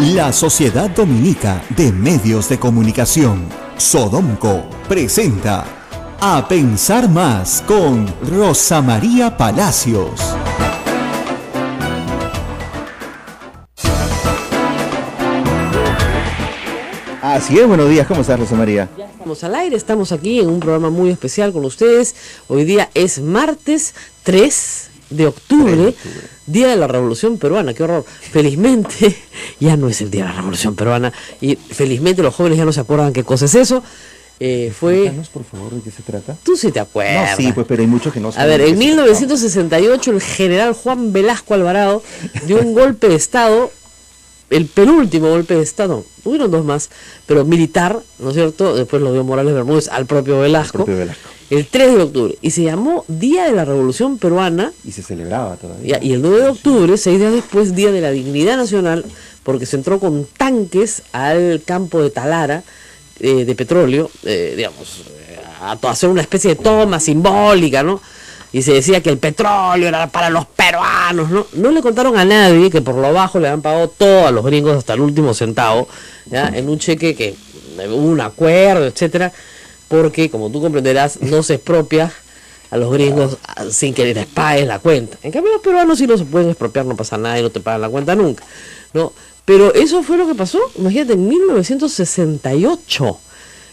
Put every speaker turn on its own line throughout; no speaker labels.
La Sociedad Dominica de Medios de Comunicación, Sodomco, presenta A Pensar Más con Rosa María Palacios.
Así es, buenos días, ¿cómo estás, Rosa María?
Ya estamos al aire, estamos aquí en un programa muy especial con ustedes. Hoy día es martes 3 de octubre, Día de la Revolución Peruana. Qué horror. Felizmente ya no es el Día de la Revolución Peruana y felizmente los jóvenes ya no se acuerdan qué cosa es eso.
Cuéntanos, por favor, ¿de qué se trata?
Tú sí te acuerdas.
No, sí, pues, pero hay muchos que no saben.
A ver, en 1968 el general Juan Velasco Alvarado dio un golpe de Estado, el penúltimo golpe de Estado, hubieron dos más, pero militar, ¿no es cierto? Después lo dio Morales Bermúdez al propio Velasco. El 3 de octubre, y se llamó Día de la Revolución Peruana.
Y se celebraba todavía.
Y el 9 de octubre, 6 días después, Día de la Dignidad Nacional, porque se entró con tanques al campo de Talara, de petróleo, digamos, a hacer una especie de toma simbólica, ¿no? Y se decía que el petróleo era para los peruanos, ¿no? No le contaron a nadie que por lo bajo le han pagado todo a los gringos hasta el último centavo, ¿ya? En un cheque que hubo un acuerdo, etcétera, porque, como tú comprenderás, no se expropia a los gringos sin que les pagues la cuenta. En cambio, los peruanos sí no se pueden expropiar, no pasa nada y no te pagan la cuenta nunca, ¿no? Pero eso fue lo que pasó, imagínate, en 1968.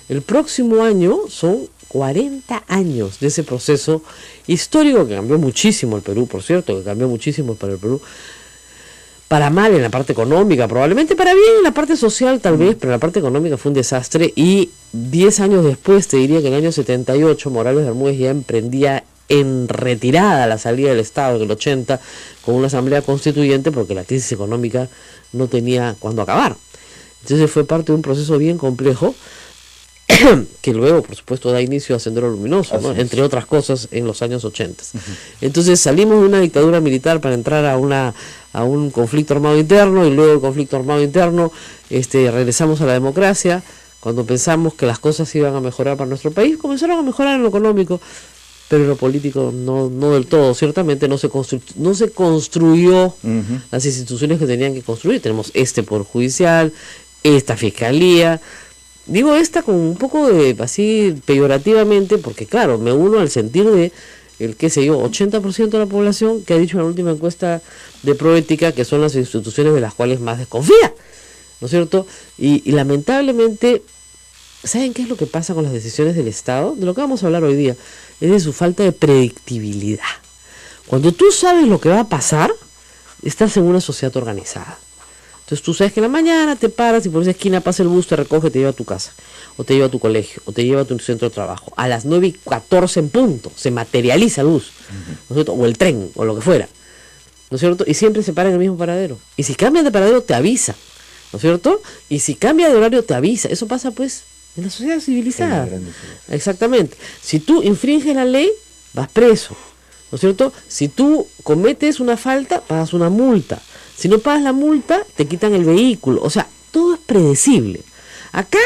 El próximo año son 40 años de ese proceso histórico que cambió muchísimo el Perú, por cierto, que cambió muchísimo para el Perú. Para mal en la parte económica, probablemente para bien en la parte social tal vez, pero en la parte económica fue un desastre. Y 10 años después, te diría que en el año 78, Morales Bermúdez ya emprendía en retirada la salida del Estado en el 80 con una asamblea constituyente porque la crisis económica no tenía cuándo acabar. Entonces fue parte de un proceso bien complejo que luego, por supuesto, da inicio a Sendero Luminoso, ¿no? Entre otras cosas, en los años 80. Entonces salimos de una dictadura militar para entrar a un conflicto armado interno, y luego del conflicto armado interno regresamos a la democracia. Cuando pensamos que las cosas iban a mejorar para nuestro país, comenzaron a mejorar en lo económico, pero en lo político no del todo. Ciertamente no se construyó las instituciones que tenían que construir. Tenemos Poder Judicial, esta Fiscalía. Digo esta con un poco de, así, peyorativamente, porque claro, me uno al sentir de el, qué sé yo, 80% de la población que ha dicho en la última encuesta de Proética que son las instituciones de las cuales más desconfía, ¿no es cierto? Y lamentablemente, ¿saben qué es lo que pasa con las decisiones del Estado? De lo que vamos a hablar hoy día, es de su falta de predictibilidad. Cuando tú sabes lo que va a pasar, estás en una sociedad organizada. Entonces tú sabes que en la mañana te paras y por esa esquina pasa el bus, te recoge, te lleva a tu casa, o te lleva a tu colegio, o te lleva a tu centro de trabajo. A las 9:14 en punto se materializa el bus, ¿no es cierto? O el tren, o lo que fuera, ¿no es cierto? Y siempre se para en el mismo paradero. Y si cambian de paradero te avisa, ¿no es cierto? Y si cambia de horario te avisa. Eso pasa pues en la sociedad civilizada. Exactamente. Si tú infringes la ley, vas preso, ¿no es cierto? Si tú cometes una falta, pagas una multa. Si no pagas la multa, te quitan el vehículo. O sea, todo es predecible. Acá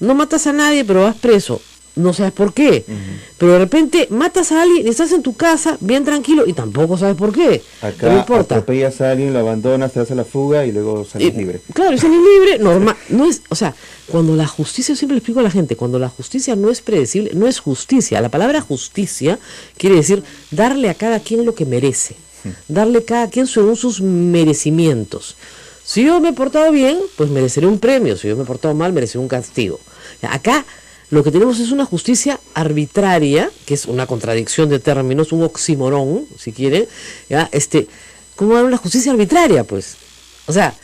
no matas a nadie, pero vas preso. No sabes por qué. Pero de repente matas a alguien y estás en tu casa bien tranquilo y tampoco sabes por qué.
Acá no importa. Atropellas a alguien, lo abandonas, te das a la fuga y luego sales libre.
Claro, y sales libre, normal. No es, o sea, cuando la justicia, siempre le explico a la gente, cuando la justicia no es predecible, no es justicia. La palabra justicia quiere decir darle a cada quien lo que merece. Darle a cada quien según sus merecimientos. Si yo me he portado bien, pues mereceré un premio. Si yo me he portado mal, mereceré un castigo. Acá lo que tenemos es una justicia arbitraria, que es una contradicción de términos, un oxímoron, si quieren. ¿Ya? ¿Cómo dar una justicia arbitraria? Pues, o sea,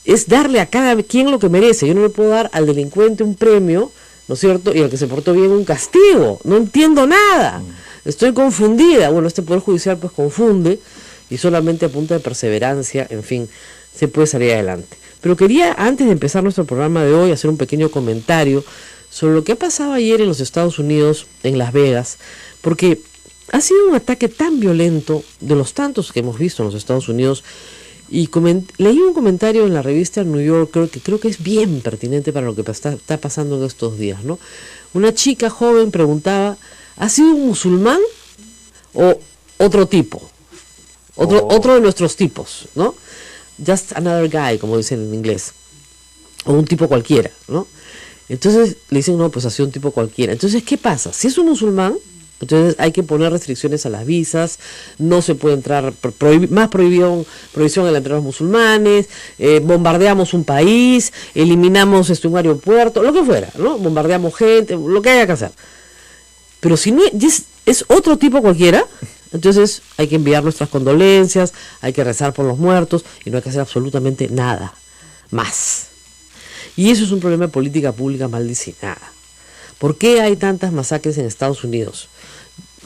es darle a cada quien lo que merece. Yo no le puedo dar al delincuente un premio, ¿no es cierto? Y al que se portó bien un castigo. No entiendo nada. Estoy confundida. Bueno, este Poder Judicial pues confunde y solamente a punta de perseverancia, en fin, se puede salir adelante. Pero quería, antes de empezar nuestro programa de hoy, hacer un pequeño comentario sobre lo que ha pasado ayer en los Estados Unidos, en Las Vegas, porque ha sido un ataque tan violento de los tantos que hemos visto en los Estados Unidos. Y leí un comentario en la revista New Yorker que creo que es bien pertinente para lo que está pasando en estos días, ¿no? Una chica joven preguntaba, ¿ha sido un musulmán o otro tipo? Otro de nuestros tipos, ¿no? Just another guy, como dicen en inglés. o un tipo cualquiera, ¿no? Entonces le dicen, no, pues ha sido un tipo cualquiera. Entonces, ¿qué pasa? Si es un musulmán, entonces hay que poner restricciones a las visas, no se puede entrar, más prohibición en la entrada de los musulmanes, bombardeamos un país, eliminamos un aeropuerto, lo que fuera, ¿no? Bombardeamos gente, lo que haya que hacer. Pero si no es otro tipo cualquiera, entonces hay que enviar nuestras condolencias, hay que rezar por los muertos y no hay que hacer absolutamente nada más. Y eso es un problema de política pública mal diseñada. ¿Por qué hay tantas masacres en Estados Unidos?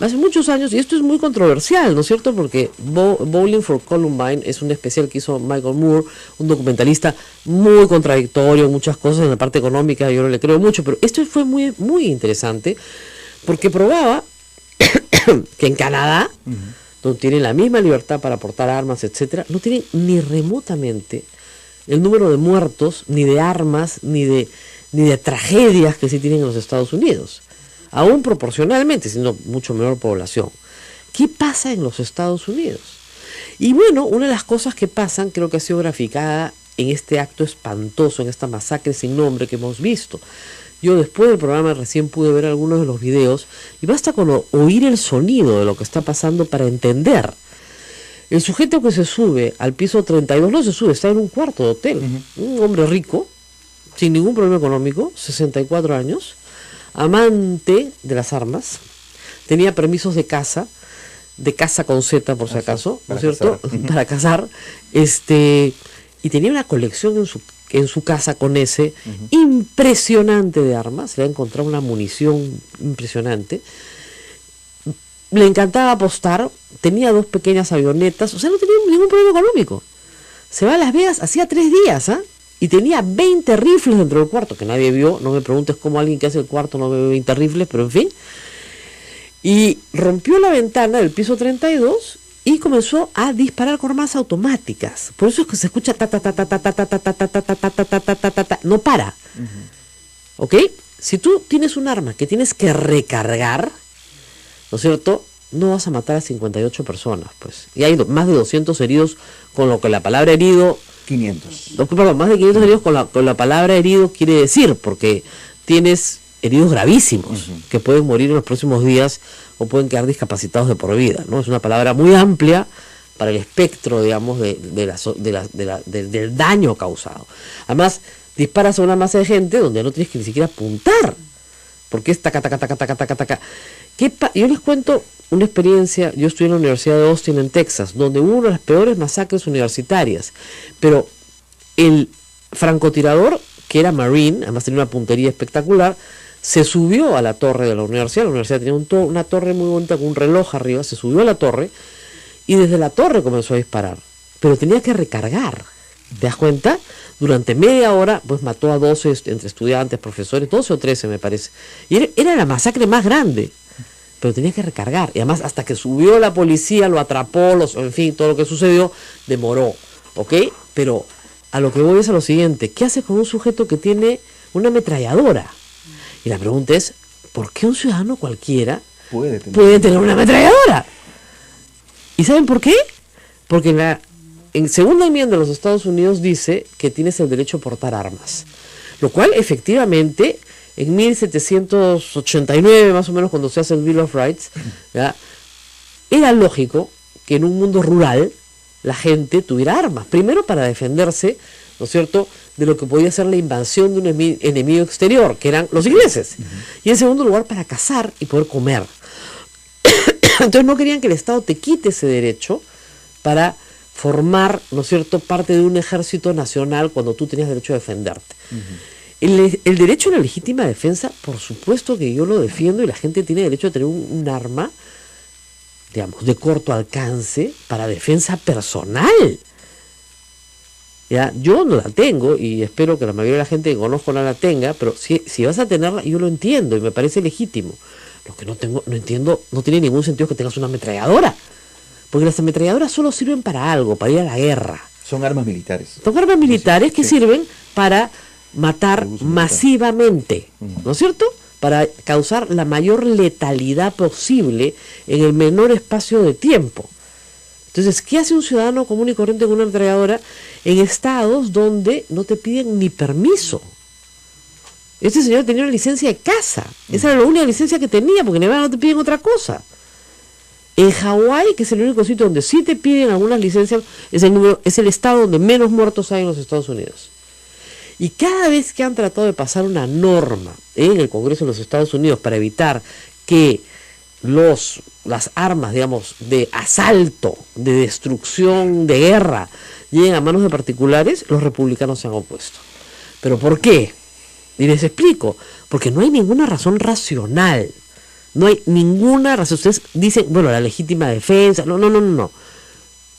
Hace muchos años, y esto es muy controversial, ¿no es cierto? Porque Bowling for Columbine es un especial que hizo Michael Moore, un documentalista muy contradictorio en muchas cosas, en la parte económica yo no le creo mucho, pero esto fue muy, muy interesante porque probaba que en Canadá, donde tienen la misma libertad para portar armas, etcétera, no tienen ni remotamente el número de muertos, ni de armas, ni de tragedias que sí tienen en los Estados Unidos. Aún proporcionalmente, siendo mucho menor población. ¿Qué pasa en los Estados Unidos? Y bueno, una de las cosas que pasan, creo que ha sido graficada en este acto espantoso, en esta masacre sin nombre que hemos visto. Yo después del programa recién pude ver algunos de los videos, y basta con oír el sonido de lo que está pasando para entender. El sujeto que se sube al piso 32 no se sube, está en un cuarto de hotel. Un hombre rico, sin ningún problema económico, 64 años, amante de las armas, tenía permisos de caza con Z por si acaso, ¿no es cierto? Para cazar, y tenía una colección en su casa con ese impresionante de armas, le ha encontrado una munición impresionante. Le encantaba apostar, tenía 2 pequeñas avionetas, o sea, no tenía ningún problema económico. Se va a Las Vegas, hacía 3 días, y tenía 20 rifles dentro del cuarto, que nadie vio, no me preguntes cómo alguien que hace el cuarto no ve 20 rifles, pero en fin. Y rompió la ventana del piso 32 y comenzó a disparar con armas automáticas. Por eso es que se escucha ta ta ta ta ta ta ta ta ta ta ta ta ta ta ta ta ta, no para. ¿Ok? Si tú tienes un arma que tienes que recargar, ¿no es cierto? No vas a matar a 58 personas, pues. Y hay más de 200 heridos, con lo que la palabra herido...
500.
Perdón, más de 500 heridos con la palabra herido quiere decir, porque tienes heridos gravísimos, que pueden morir en los próximos días o pueden quedar discapacitados de por vida, ¿no? Es una palabra muy amplia para el espectro, digamos, del daño causado. Además, disparas a una masa de gente donde no tienes que ni siquiera apuntar, porque es taca, taca, taca, taca, taca, taca. Yo les cuento una experiencia. Yo estudié en la Universidad de Austin, en Texas, donde hubo una de las peores masacres universitarias, pero el francotirador, que era Marine, además tenía una puntería espectacular, se subió a la torre de la universidad tenía una torre muy bonita con un reloj arriba, se subió a la torre y desde la torre comenzó a disparar, pero tenía que recargar, ¿te das cuenta? Durante media hora, pues mató a 12 entre estudiantes, profesores, 12 o 13 me parece, y era la masacre más grande, pero tenía que recargar, y además hasta que subió la policía, lo atrapó, en fin, todo lo que sucedió, demoró, ¿ok? Pero a lo que voy es a lo siguiente: ¿qué haces con un sujeto que tiene una ametralladora? Y la pregunta es, ¿por qué un ciudadano cualquiera puede tener una ametralladora? ¿Y saben por qué? Porque en segunda enmienda de los Estados Unidos dice que tienes el derecho a portar armas, lo cual efectivamente en 1789 más o menos, cuando se hace el Bill of Rights, ¿ya?, era lógico que en un mundo rural la gente tuviera armas, primero para defenderse, ¿no es cierto?, de lo que podía ser la invasión de un enemigo exterior, que eran los ingleses, y en segundo lugar para cazar y poder comer. Entonces no querían que el Estado te quite ese derecho para formar, ¿no es cierto?, parte de un ejército nacional cuando tú tenías derecho a defenderte. El derecho a la legítima defensa, por supuesto que yo lo defiendo, y la gente tiene derecho a tener un arma, digamos, de corto alcance para defensa personal. Ya, yo no la tengo y espero que la mayoría de la gente que conozco no la tenga, pero si vas a tenerla, yo lo entiendo y me parece legítimo. Lo que no entiendo, no tiene ningún sentido que tengas una ametralladora, porque las ametralladoras solo sirven para algo, para ir a la guerra.
Son armas militares.
Son armas militares que sirven para matar masivamente, ¿no es cierto?, para causar la mayor letalidad posible en el menor espacio de tiempo. Entonces, ¿qué hace un ciudadano común y corriente con una ametralladora en estados donde no te piden ni permiso? Este señor tenía una licencia de caza. Esa era la única licencia que tenía, porque en Nevada no te piden otra cosa. En Hawái, que es el único sitio donde sí te piden algunas licencias, es el estado donde menos muertos hay en los Estados Unidos. Y cada vez que han tratado de pasar una norma en el Congreso de los Estados Unidos para evitar que las armas, digamos, de asalto, de destrucción, de guerra, lleguen a manos de particulares, los republicanos se han opuesto. ¿Pero por qué? Y les explico, porque no hay ninguna razón racional. No hay ninguna razón. Ustedes dicen, bueno, la legítima defensa. No.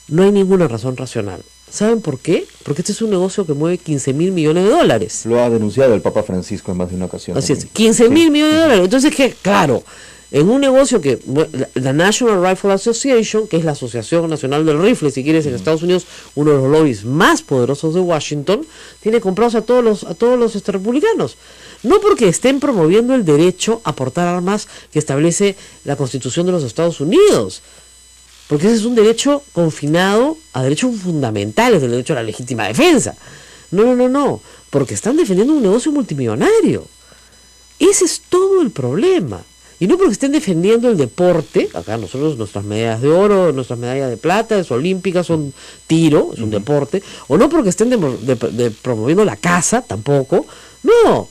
No hay ninguna razón racional. ¿Saben por qué? Porque este es un negocio que mueve 15 mil millones de dólares.
Lo ha denunciado el Papa Francisco en más de una ocasión.
Así es, 15 mil millones de dólares. Entonces, que claro, en un negocio que la National Rifle Association, que es la Asociación Nacional del Rifle, si quieres, en Estados Unidos, uno de los lobbies más poderosos de Washington, tiene comprados a todos los republicanos. No porque estén promoviendo el derecho a portar armas que establece la Constitución de los Estados Unidos, porque ese es un derecho confinado a derechos fundamentales, el derecho a la legítima defensa. No, porque están defendiendo un negocio multimillonario. Ese es todo el problema. Y no porque estén defendiendo el deporte, acá nosotros nuestras medallas de oro, nuestras medallas de plata, es olímpicas, son tiro, es un deporte, o no porque estén promoviendo la caza, tampoco, no.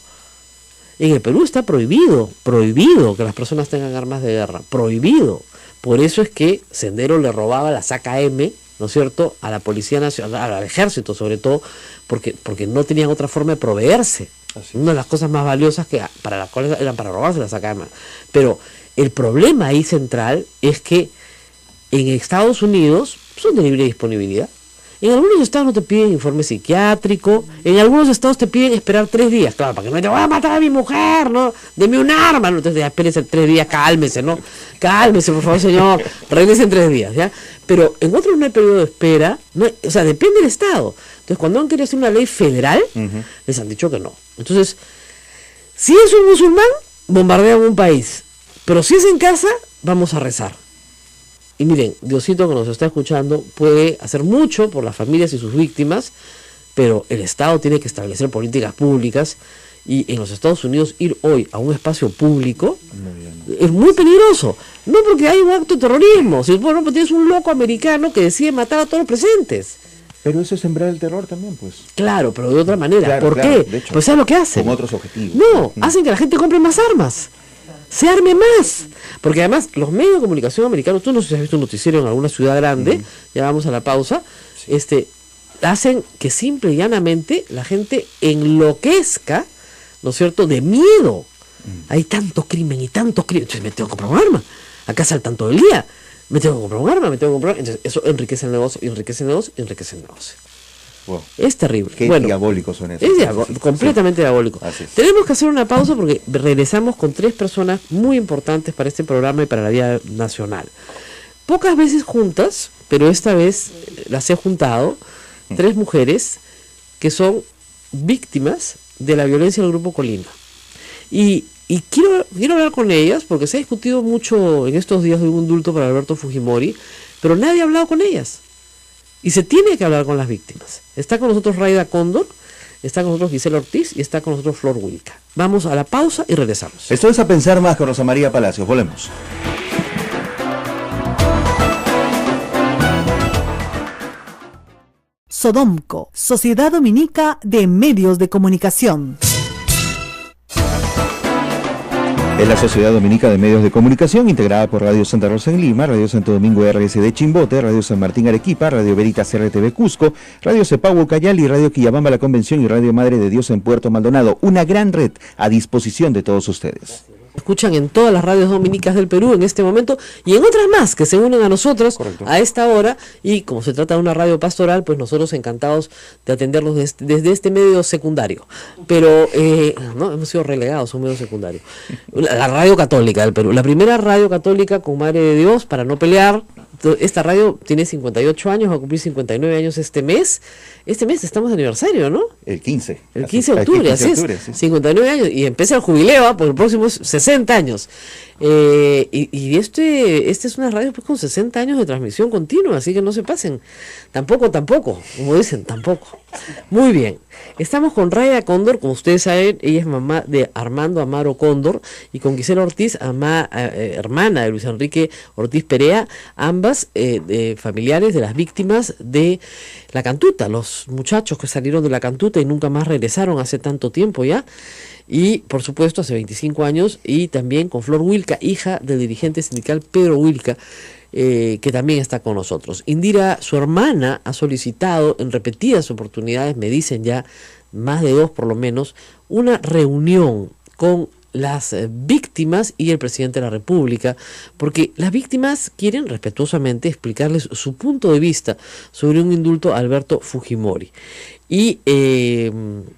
En el Perú está prohibido que las personas tengan armas de guerra, prohibido. Por eso es que Sendero le robaba las AKM, ¿no es cierto?, a la Policía Nacional, al Ejército sobre todo, porque no tenían otra forma de proveerse. Una de las cosas más valiosas para las cuales eran para robarse las AKM. Pero el problema ahí central es que en Estados Unidos son de libre disponibilidad. En algunos estados no te piden informe psiquiátrico, en algunos estados te piden esperar 3 días, claro, para que no te voy a matar a mi mujer, ¿no? Deme un arma, ¿no? Entonces ya espérese 3 días, cálmese, ¿no? Cálmese, por favor, señor, regrese en 3 días, ¿ya? Pero en otros no hay periodo de espera, o sea, depende del estado. Entonces, cuando han querido hacer una ley federal, les han dicho que no. Entonces, si es un musulmán, bombardean un país, pero si es en casa, vamos a rezar. Y miren, Diosito que nos está escuchando puede hacer mucho por las familias y sus víctimas, pero el Estado tiene que establecer políticas públicas, y en los Estados Unidos ir hoy a un espacio público es muy peligroso. No porque hay un acto de terrorismo, si bueno, pues tienes un loco americano que decide matar a todos los presentes.
Pero eso es sembrar el terror también, pues.
Claro, pero de otra manera.
Claro,
¿Por qué?
de hecho,
pues ¿sabes lo que hacen?
con otros objetivos.
No, hacen que la gente compre más armas. Se arme más, porque además los medios de comunicación americanos, tú no sé si has visto un noticiero en alguna ciudad grande, ya vamos a la pausa, hacen que simple y llanamente la gente enloquezca, ¿no es cierto?, de miedo. Hay tanto crimen, entonces me tengo que comprar un arma, acá saltan todo el día, me tengo que comprar un arma, entonces eso enriquece el negocio, enriquece el negocio.
Wow.
Es terrible.
Qué diabólico son esos.
Es completamente diabólico. Tenemos que hacer una pausa porque regresamos con 3 personas muy importantes para este programa y para la vida nacional. Pocas veces juntas, pero esta vez las he juntado, 3 mujeres que son víctimas de la violencia del Grupo Colina. Y quiero hablar con ellas porque se ha discutido mucho en estos días de un indulto para Alberto Fujimori, pero nadie ha hablado con ellas. Y se tiene que hablar con las víctimas. Está con nosotros Raida Cóndor, está con nosotros Gisela Ortiz y está con nosotros Flor Wilca. Vamos a la pausa y regresamos.
Esto es A Pensar Más con Rosa María Palacios. Volvemos.
Sodomco, Sociedad Dominica de Medios de Comunicación.
Es la Sociedad Dominica de Medios de Comunicación, integrada por Radio Santa Rosa en Lima, Radio Santo Domingo RSD Chimbote, Radio San Martín Arequipa, Radio Veritas RTV Cusco, Radio Cepagua Cayali, Radio Quillabamba La Convención y Radio Madre de Dios en Puerto Maldonado. Una gran red a disposición de todos ustedes.
Escuchan en todas las radios dominicas del Perú en este momento y en otras más que se unen a nosotros. Correcto. A esta hora, y como se trata de una radio pastoral, pues nosotros encantados de atenderlos desde este medio secundario, pero no hemos sido relegados a un medio secundario. La radio católica del Perú, la primera radio católica con Madre de Dios, para no pelear, esta radio tiene 58 años, va a cumplir 59 años este mes. Este mes estamos de aniversario, ¿no?
El 15.
El 15 de octubre, así es. Sí. 59 años y empieza el jubileo, porque el próximo es 60 años. Y este es una radio pues, con 60 años de transmisión continua, así que no se pasen. Tampoco, como dicen, tampoco. Muy bien. Estamos con Raida Cóndor, como ustedes saben, ella es mamá de Armando Amaro Cóndor, y con Gisela Ortiz, hermana de Luis Enrique Ortiz Perea, ambas familiares de las víctimas de la Cantuta, los muchachos que salieron de la Cantuta y nunca más regresaron hace tanto tiempo ya. Y por supuesto hace 25 años, y también con Flor Wilca, hija del dirigente sindical Pedro Wilca, que también está con nosotros. Indira, su hermana, ha solicitado en repetidas oportunidades, me dicen ya más de 2 por lo menos, una reunión con las víctimas y el presidente de la República, porque las víctimas quieren respetuosamente explicarles su punto de vista sobre un indulto a Alberto Fujimori. Y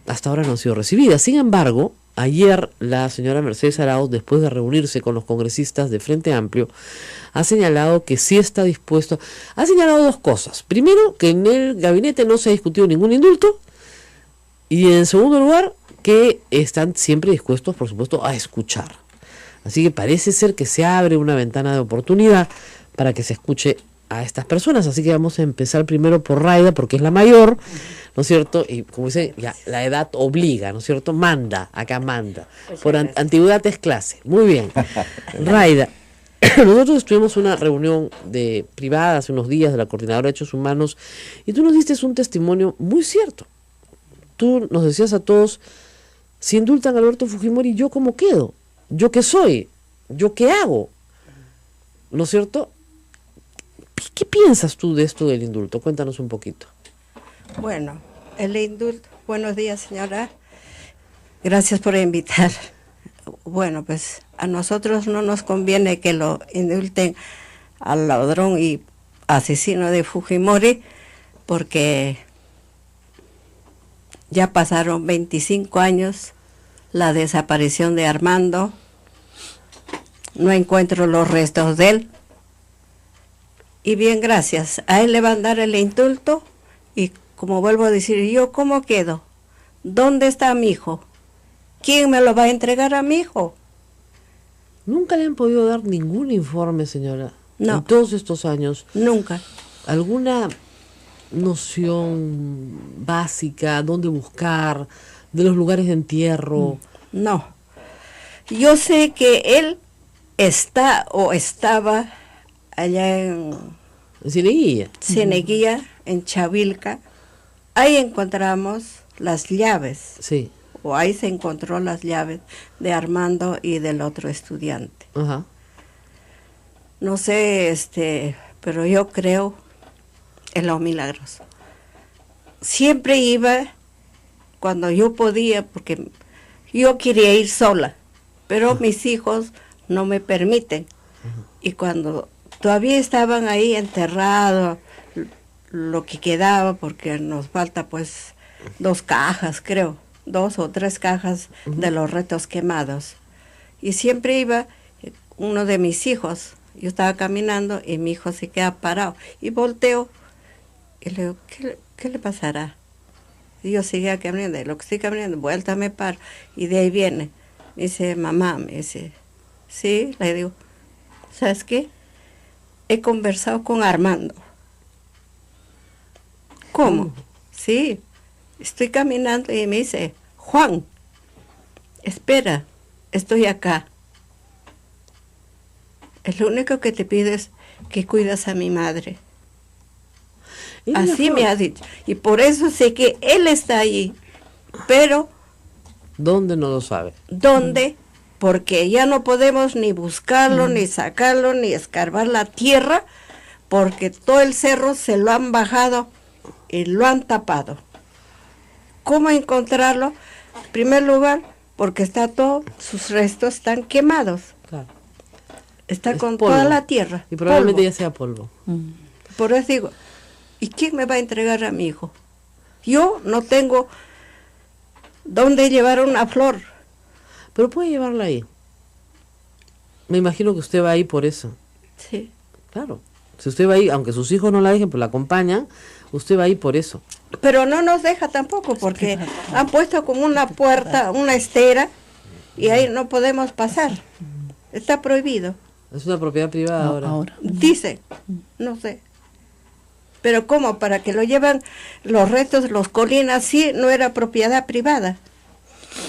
hasta ahora no han sido recibidas. Sin embargo, ayer la señora Mercedes Arauz, después de reunirse con los congresistas de Frente Amplio, ha señalado que sí está dispuesto. Ha señalado 2 cosas. Primero, que en el gabinete no se ha discutido ningún indulto. Y en segundo lugar, que están siempre dispuestos, por supuesto, a escuchar. Así que parece ser que se abre una ventana de oportunidad para que se escuche a estas personas. Así que vamos a empezar primero por Raida, porque es la mayor, ¿no es cierto? Y como dicen, ya la edad obliga, ¿no es cierto? Manda, acá manda. Por antigüedad es clase. Muy bien. Raida, nosotros tuvimos una reunión privada hace unos días de la Coordinadora de Derechos Humanos, y tú nos diste un testimonio muy cierto. Tú nos decías a todos, si indultan a Alberto Fujimori, ¿yo cómo quedo? ¿Yo qué soy? ¿Yo qué hago? ¿No es cierto? ¿Qué piensas tú de esto del indulto? Cuéntanos un poquito.
Bueno, el indulto. Buenos días, señora. Gracias por invitar. Bueno, pues a nosotros no nos conviene que lo indulten al ladrón y asesino de Fujimori, porque ya pasaron 25 años la desaparición de Armando. No encuentro los restos de él. Y bien, gracias. A él le van a dar el indulto y, como vuelvo a decir, ¿yo cómo quedo? ¿Dónde está mi hijo? ¿Quién me lo va a entregar a mi hijo?
¿Nunca le han podido dar ningún informe, señora?
No.
En todos estos años.
Nunca.
¿Alguna noción básica, dónde buscar, de los lugares de entierro?
No. Yo sé que él está o estaba allá en Cieneguilla, en Chavilca. Ahí encontramos las llaves.
Sí.
O ahí se encontró las llaves de Armando y del otro estudiante.
Ajá.
No sé, pero yo creo en los milagros. Siempre iba cuando yo podía, porque yo quería ir sola, pero mis hijos no me permiten. Y cuando todavía estaban ahí enterrados, lo que quedaba, porque nos falta pues 2 cajas, creo, 2 o 3 cajas de los restos quemados. Y siempre iba uno de mis hijos, yo estaba caminando y mi hijo se queda parado, y volteo, y le digo, ¿qué le pasará? Y yo seguía caminando, y lo que estoy caminando, vuelta me paro, y de ahí viene, me dice, mamá, me dice, sí, le digo, ¿sabes qué? He conversado con Armando. ¿Cómo? Sí, estoy caminando y me dice, Juan, espera, estoy acá. Lo único que te pido es que cuidas a mi madre. Así me ha dicho. Y por eso sé que él está allí. Pero...
¿dónde? No lo sabe.
¿Dónde? Porque ya no podemos ni buscarlo, ni sacarlo, ni escarbar la tierra, porque todo el cerro se lo han bajado y lo han tapado. ¿Cómo encontrarlo? En primer lugar, porque está todo, sus restos están quemados.
Claro.
Está
Es
con
polvo.
toda la tierra.
Y probablemente
polvo.
ya sea polvo.
Por eso digo, ¿y quién me va a entregar a mi hijo? Yo no tengo dónde llevar una flor.
Pero puede llevarla ahí. Me imagino que usted va ahí por eso.
Sí.
Claro. Si usted va ahí, aunque sus hijos no la dejen, pero la acompañan, usted va ahí por eso.
Pero no nos deja tampoco, porque han puesto como una puerta, una estera, y ahí no podemos pasar. Está prohibido.
Es una propiedad privada ahora.
Dice, no sé. Pero ¿cómo? Para que lo llevan los restos, los colinas, sí, no era propiedad privada.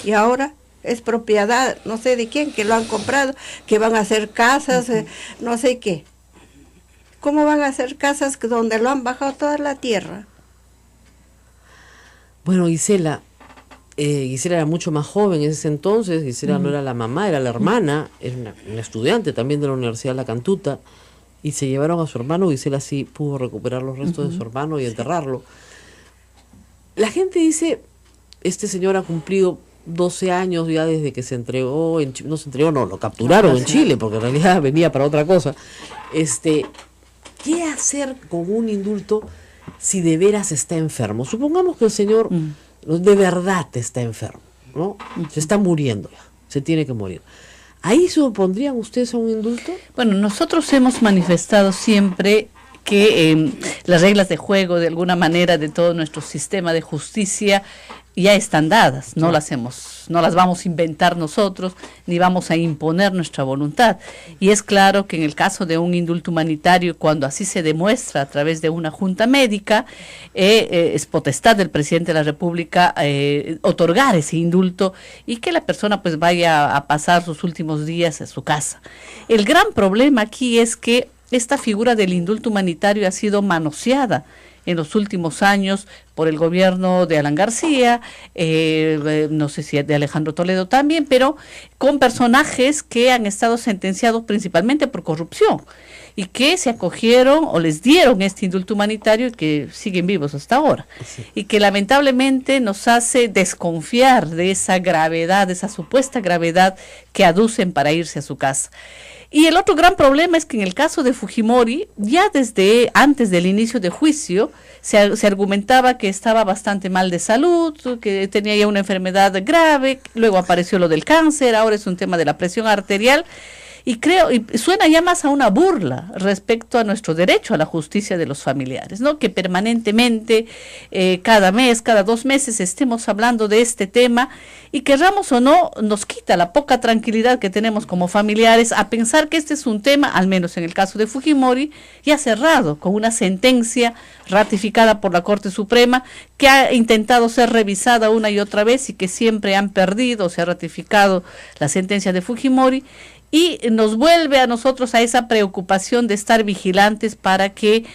Y ahora es propiedad, no sé de quién, que lo han comprado, que van a hacer casas, no sé qué. ¿Cómo van a hacer casas donde lo han bajado toda la tierra?
Bueno, Gisela era mucho más joven en ese entonces. Gisela no era la mamá, era la hermana, era una estudiante también de la Universidad de La Cantuta, y se llevaron a su hermano. Gisela sí pudo recuperar los restos de su hermano y enterrarlo. La gente dice, este señor ha cumplido 12 años ya desde que se entregó, lo capturaron en Chile, porque en realidad venía para otra cosa. ¿Qué hacer con un indulto si de veras está enfermo? Supongamos que el señor de verdad está enfermo, ¿no? Se está muriendo ya, se tiene que morir. ¿Ahí se opondrían ustedes a un indulto?
Bueno, nosotros hemos manifestado siempre que las reglas de juego, de alguna manera, de todo nuestro sistema de justicia ya están dadas, no las vamos a inventar nosotros, ni vamos a imponer nuestra voluntad. Y es claro que en el caso de un indulto humanitario, cuando así se demuestra a través de una junta médica, es potestad del presidente de la República otorgar ese indulto y que la persona pues vaya a pasar sus últimos días en su casa. El gran problema aquí es que esta figura del indulto humanitario ha sido manoseada en los últimos años por el gobierno de Alan García, no sé si de Alejandro Toledo también, pero con personajes que han estado sentenciados principalmente por corrupción y que se acogieron o les dieron este indulto humanitario y que siguen vivos hasta ahora. Sí. Y que lamentablemente nos hace desconfiar de esa gravedad, de esa supuesta gravedad que aducen para irse a su casa. Y el otro gran problema es que en el caso de Fujimori, ya desde antes del inicio de juicio, se argumentaba que estaba bastante mal de salud, que tenía ya una enfermedad grave, luego apareció lo del cáncer, ahora es un tema de la presión arterial, y suena ya más a una burla respecto a nuestro derecho a la justicia de los familiares, ¿no? Que permanentemente, cada mes, cada 2 meses estemos hablando de este tema y querramos o no, nos quita la poca tranquilidad que tenemos como familiares a pensar que este es un tema, al menos en el caso de Fujimori, ya cerrado, con una sentencia ratificada por la Corte Suprema que ha intentado ser revisada una y otra vez y que siempre han perdido, se ha ratificado la sentencia de Fujimori. Y nos vuelve a nosotros a esa preocupación de estar vigilantes para que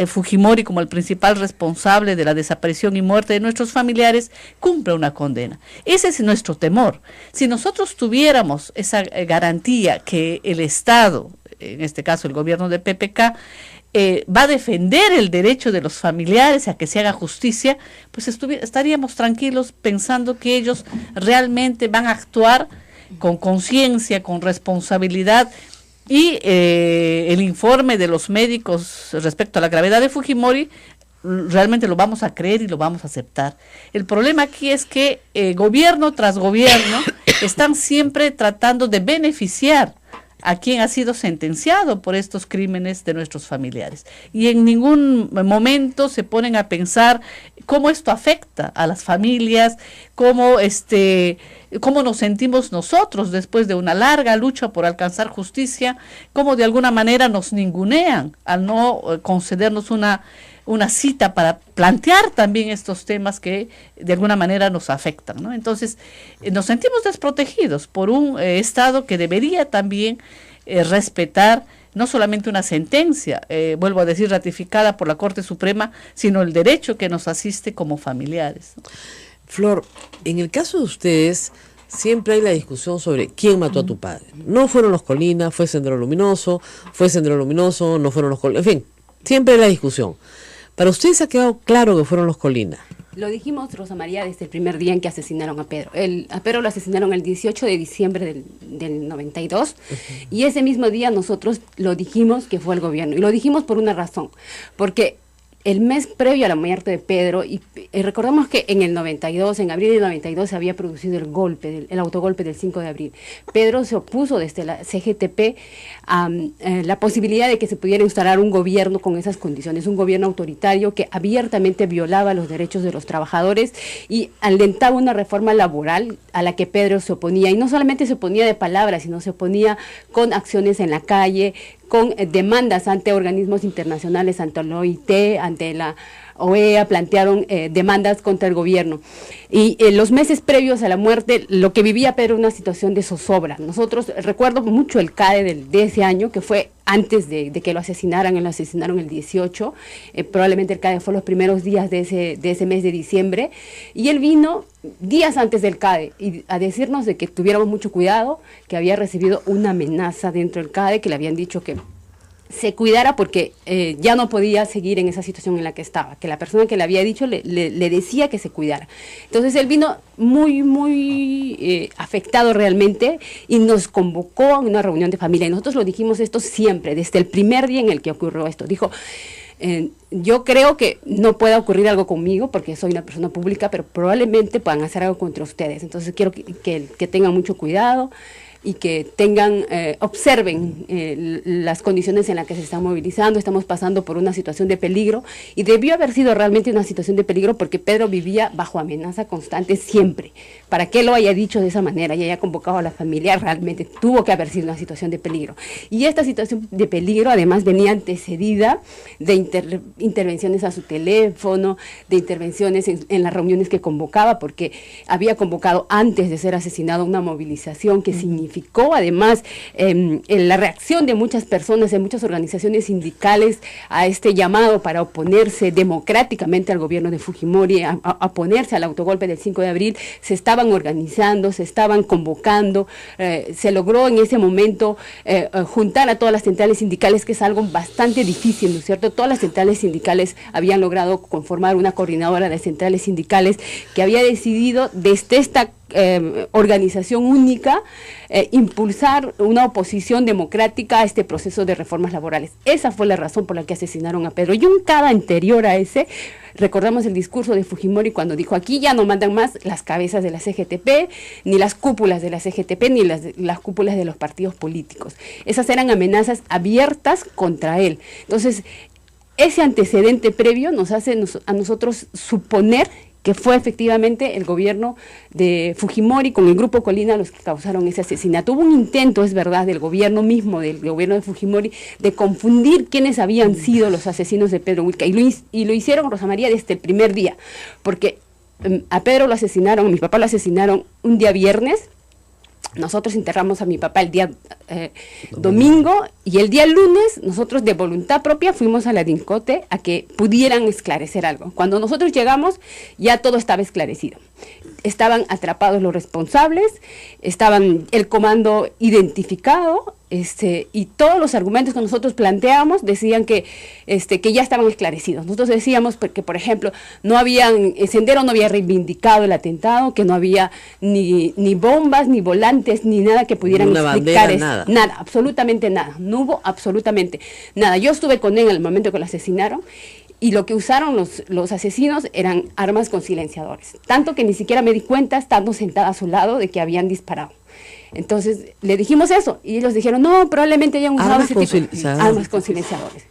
Fujimori, como el principal responsable de la desaparición y muerte de nuestros familiares, cumpla una condena. Ese es nuestro temor. Si nosotros tuviéramos esa garantía que el Estado, en este caso el gobierno de PPK, va a defender el derecho de los familiares a que se haga justicia, pues estaríamos tranquilos pensando que ellos realmente van a actuar con conciencia, con responsabilidad, y el informe de los médicos respecto a la gravedad de Fujimori realmente lo vamos a creer y lo vamos a aceptar. El problema aquí es que gobierno tras gobierno están siempre tratando de beneficiar a quien ha sido sentenciado por estos crímenes de nuestros familiares. Y en ningún momento se ponen a pensar cómo esto afecta a las familias, cómo nos sentimos nosotros después de una larga lucha por alcanzar justicia, cómo de alguna manera nos ningunean al no concedernos una cita para plantear también estos temas que de alguna manera nos afectan, ¿no? Entonces, nos sentimos desprotegidos por un Estado que debería también respetar no solamente una sentencia, vuelvo a decir, ratificada por la Corte Suprema, sino el derecho que nos asiste como familiares, ¿no?
Flor, en el caso de ustedes, siempre hay la discusión sobre quién mató a tu padre. No fueron los Colina, fue Sendero Luminoso, no fueron los Colina, en fin, siempre hay la discusión. Para ustedes ha quedado claro que fueron los Colina.
Lo dijimos, Rosa María, desde el primer día en que asesinaron a Pedro. A Pedro lo asesinaron el 18 de diciembre del 92, y ese mismo día nosotros lo dijimos que fue el gobierno. Y lo dijimos por una razón, porque el mes previo a la muerte de Pedro, y recordamos que en el 92, en abril del 92, se había producido el autogolpe del 5 de abril. Pedro se opuso desde la CGTP a la posibilidad de que se pudiera instalar un gobierno con esas condiciones, un gobierno autoritario que abiertamente violaba los derechos de los trabajadores y alentaba una reforma laboral a la que Pedro se oponía, y no solamente se oponía de palabras, sino se oponía con acciones en la calle, con demandas ante organismos internacionales, ante la OIT, ante la OEA, plantearon demandas contra el gobierno. Y en los meses previos a la muerte, lo que vivía Pedro era una situación de zozobra. Nosotros, recuerdo mucho el CADE de ese año, que fue antes de que lo asesinaran el 18, probablemente el CADE fue los primeros días de ese mes de diciembre, y él vino días antes del CADE a decirnos de que tuviéramos mucho cuidado, que había recibido una amenaza dentro del CADE, que le habían dicho que se cuidara porque ya no podía seguir en esa situación en la que estaba, que la persona que le había dicho le decía que se cuidara. Entonces él vino muy afectado realmente y nos convocó a una reunión de familia, y nosotros lo dijimos esto siempre, desde el primer día en el que ocurrió esto. Dijo, yo creo que no pueda ocurrir algo conmigo porque soy una persona pública, pero probablemente puedan hacer algo contra ustedes. Entonces quiero que tengan mucho cuidado y que observen las condiciones en las que se están movilizando. Estamos pasando por una situación de peligro, y debió haber sido realmente una situación de peligro porque Pedro vivía bajo amenaza constante siempre. Para que lo haya dicho de esa manera y haya convocado a la familia, realmente tuvo que haber sido una situación de peligro. Y esta situación de peligro además venía antecedida de intervenciones a su teléfono, de intervenciones en las reuniones que convocaba, porque había convocado antes de ser asesinado una movilización que significó además la reacción de muchas personas, de muchas organizaciones sindicales a este llamado para oponerse democráticamente al gobierno de Fujimori, a oponerse al autogolpe del 5 de abril. Se estaban organizando, se estaban convocando, se logró en ese momento juntar a todas las centrales sindicales, que es algo bastante difícil, ¿no es cierto? Todas las centrales sindicales habían logrado conformar una coordinadora de centrales sindicales que había decidido desde esta organización única impulsar una oposición democrática a este proceso de reformas laborales. Esa fue la razón por la que asesinaron a Pedro. Y un cada anterior a ese, recordamos el discurso de Fujimori cuando dijo: aquí ya no mandan más las cabezas de la CGTP, ni las cúpulas de la CGTP, ni las cúpulas de los partidos políticos. Esas eran amenazas abiertas contra él. Entonces, ese antecedente previo nos hace a nosotros suponer que fue efectivamente el gobierno de Fujimori con el Grupo Colina los que causaron ese asesinato. Hubo un intento, es verdad, del gobierno mismo, del gobierno de Fujimori, de confundir quiénes habían sido los asesinos de Pedro Wilca, y lo hicieron, Rosa María, desde el primer día, porque a Pedro lo asesinaron, a mi papá lo asesinaron un día viernes. Nosotros enterramos a mi papá el día domingo, y el día lunes nosotros de voluntad propia fuimos a la DINCOTE a que pudieran esclarecer algo. Cuando nosotros llegamos ya todo estaba esclarecido. Estaban atrapados los responsables, estaban el comando identificado, y todos los argumentos que nosotros planteamos decían que ya estaban esclarecidos. Nosotros decíamos que, por ejemplo, Sendero no había reivindicado el atentado, que no había ni bombas, ni volantes, ni nada que pudieran explicar eso. Nada, absolutamente nada. No hubo absolutamente nada. Yo estuve con él en el momento que lo asesinaron, y lo que usaron los asesinos eran armas con silenciadores. Tanto que ni siquiera me di cuenta, estando sentada a su lado, de que habían disparado. Entonces le dijimos eso, y ellos dijeron: no, probablemente hayan usado ese tipo de armas con silenciadores.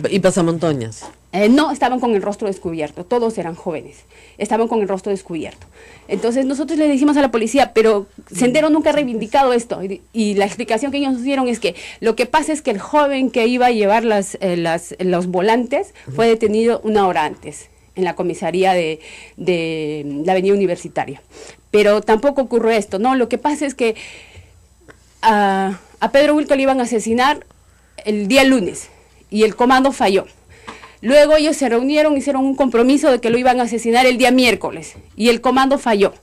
¿Y pasamontañas?
No, estaban con el rostro descubierto, todos eran jóvenes, estaban con el rostro descubierto. Entonces nosotros le dijimos a la policía: pero Sendero nunca ha reivindicado esto, y la explicación que ellos nos dieron es que lo que pasa es que el joven que iba a llevar los volantes fue detenido una hora antes en la comisaría de la Avenida Universitaria. Pero tampoco ocurrió esto, ¿no? Lo que pasa es que a Pedro Wilca le iban a asesinar el día lunes, y el comando falló. Luego ellos se reunieron, hicieron un compromiso de que lo iban a asesinar el día miércoles, y el comando falló.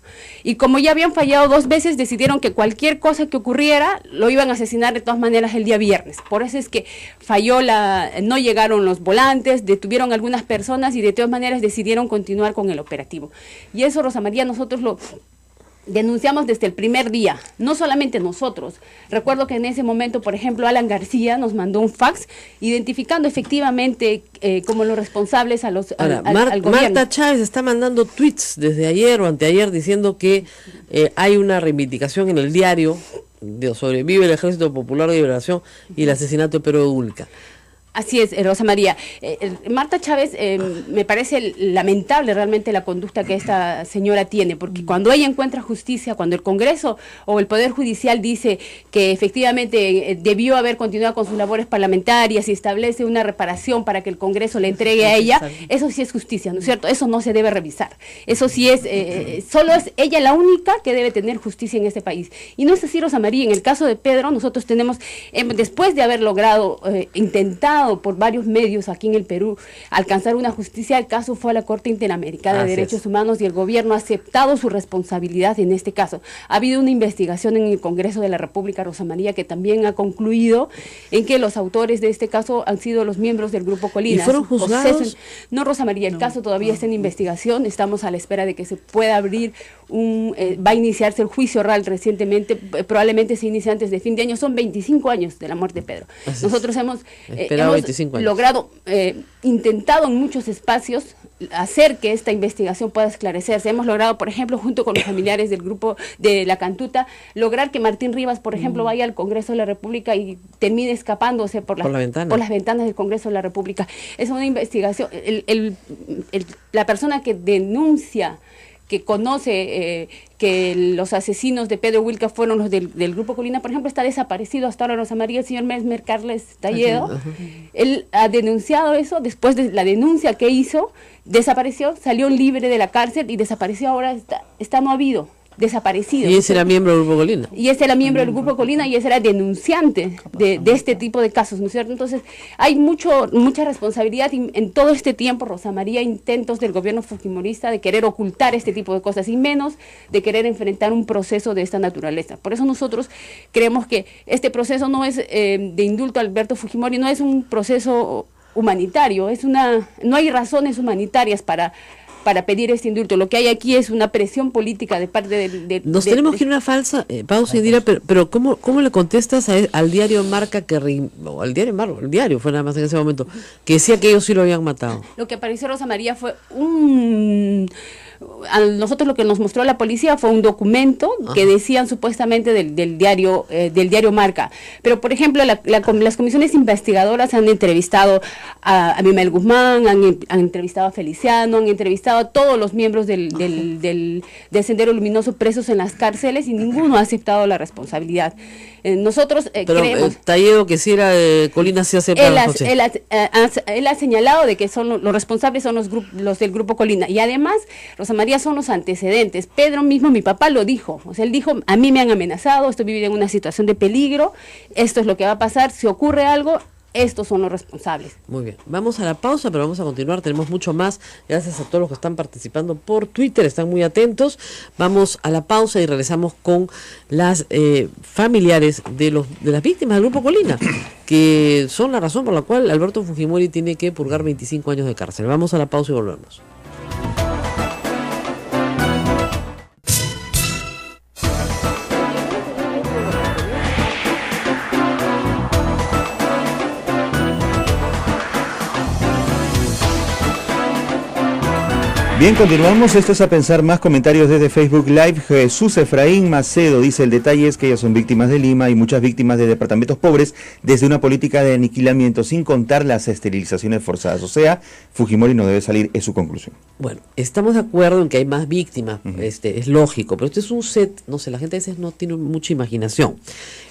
Y como ya habían fallado 2 veces, decidieron que cualquier cosa que ocurriera lo iban a asesinar de todas maneras el día viernes. Por eso es que no llegaron los volantes, detuvieron algunas personas, y de todas maneras decidieron continuar con el operativo. Y eso, Rosa María, nosotros denunciamos desde el primer día, no solamente nosotros. Recuerdo que en ese momento, por ejemplo, Alan García nos mandó un fax identificando efectivamente como los responsables al gobierno.
Marta Chávez está mandando tweets desde ayer o anteayer diciendo que hay una reivindicación en el diario sobrevive el Ejército Popular de Liberación y el asesinato de Pedro Dulca.
Así es, Rosa María. Marta Chávez, me parece lamentable realmente la conducta que esta señora tiene, porque cuando ella encuentra justicia, cuando el Congreso o el Poder Judicial dice que efectivamente debió haber continuado con sus labores parlamentarias y establece una reparación para que el Congreso le entregue a ella, eso sí es justicia, ¿no es cierto? Eso no se debe revisar. Eso sí es, solo es ella la única que debe tener justicia en este país. Y no es así, Rosa María, en el caso de Pedro, nosotros tenemos, después de haber logrado, intentado por varios medios aquí en el Perú alcanzar una justicia, el caso fue a la Corte Interamericana de Derechos Humanos y el gobierno ha aceptado su responsabilidad en este caso. Ha habido una investigación en el Congreso de la República, Rosa María, que también ha concluido en que los autores de este caso han sido los miembros del Grupo Colina.
¿Y fueron juzgados?
No, Rosa María, el caso todavía está en investigación, estamos a la espera de que se pueda abrir va a iniciarse el juicio oral recientemente, probablemente se inicie antes de fin de año, son 25 años de la muerte de Pedro. Nosotros hemos logrado, intentado en muchos espacios hacer que esta investigación pueda esclarecerse. Hemos logrado, por ejemplo, junto con los familiares del grupo de la Cantuta, lograr que Martín Rivas, por ejemplo, vaya al Congreso de la República y termine escapándose por las ventanas del Congreso de la República. Es una investigación, la persona que denuncia, que conoce que los asesinos de Pedro Wilca fueron los del Grupo Colina, por ejemplo, está desaparecido hasta ahora, Rosa María, el señor Mesmer Carles Talledo. Él ha denunciado eso, después de la denuncia que hizo, desapareció, salió libre de la cárcel y desapareció, ahora está no habido. Desaparecido.
Y ese era miembro del Grupo Colina.
Y ese era miembro del Grupo Colina y ese era denunciante de este tipo de casos, ¿no es cierto? Entonces, hay mucha responsabilidad en todo este tiempo, Rosa María, intentos del gobierno fujimorista de querer ocultar este tipo de cosas y menos de querer enfrentar un proceso de esta naturaleza. Por eso nosotros creemos que este proceso no es de indulto a Alberto Fujimori, no es un proceso humanitario, no hay razones humanitarias para pedir este indulto. Lo que hay aquí es una presión política de parte
Nos tenemos que ir a una falsa pausa, Indira, pero ¿cómo le contestas al diario Marca o al diario Marca, el diario fue nada más en ese momento, que decía que ellos sí lo habían matado?
Lo que apareció, Rosa María, fue a nosotros lo que nos mostró la policía fue un documento que decían supuestamente del diario Marca. Pero, por ejemplo, las comisiones investigadoras han entrevistado a Mimel Guzmán, han entrevistado a Feliciano, han entrevistado a todos los miembros del Sendero Luminoso presos en las cárceles y ninguno ha aceptado la responsabilidad. Nosotros creemos...
Talledo, que si era de Colina, sí acepta.
Él ha señalado de que los responsables son los del Grupo Colina. Y además, Rosa María, son los antecedentes. Pedro mismo, mi papá lo dijo. O sea, él dijo, a mí me han amenazado, estoy viviendo en una situación de peligro, esto es lo que va a pasar, si ocurre algo, estos son los responsables.
Muy bien, vamos a la pausa, pero vamos a continuar, tenemos mucho más, gracias a todos los que están participando por Twitter, están muy atentos. Vamos a la pausa y regresamos con las familiares de las víctimas del Grupo Colina, que son la razón por la cual Alberto Fujimori tiene que purgar 25 años de cárcel. Vamos a la pausa y volvemos.
Bien, continuamos. Esto es A Pensar Más. Comentarios desde Facebook Live. Jesús Efraín Macedo dice: el detalle es que ellas son víctimas de Lima y muchas víctimas de departamentos pobres desde una política de aniquilamiento, sin contar las esterilizaciones forzadas. O sea, Fujimori no debe salir, es su conclusión.
Bueno, estamos de acuerdo en que hay más víctimas, es lógico, pero este es un set, no sé, la gente a veces no tiene mucha imaginación.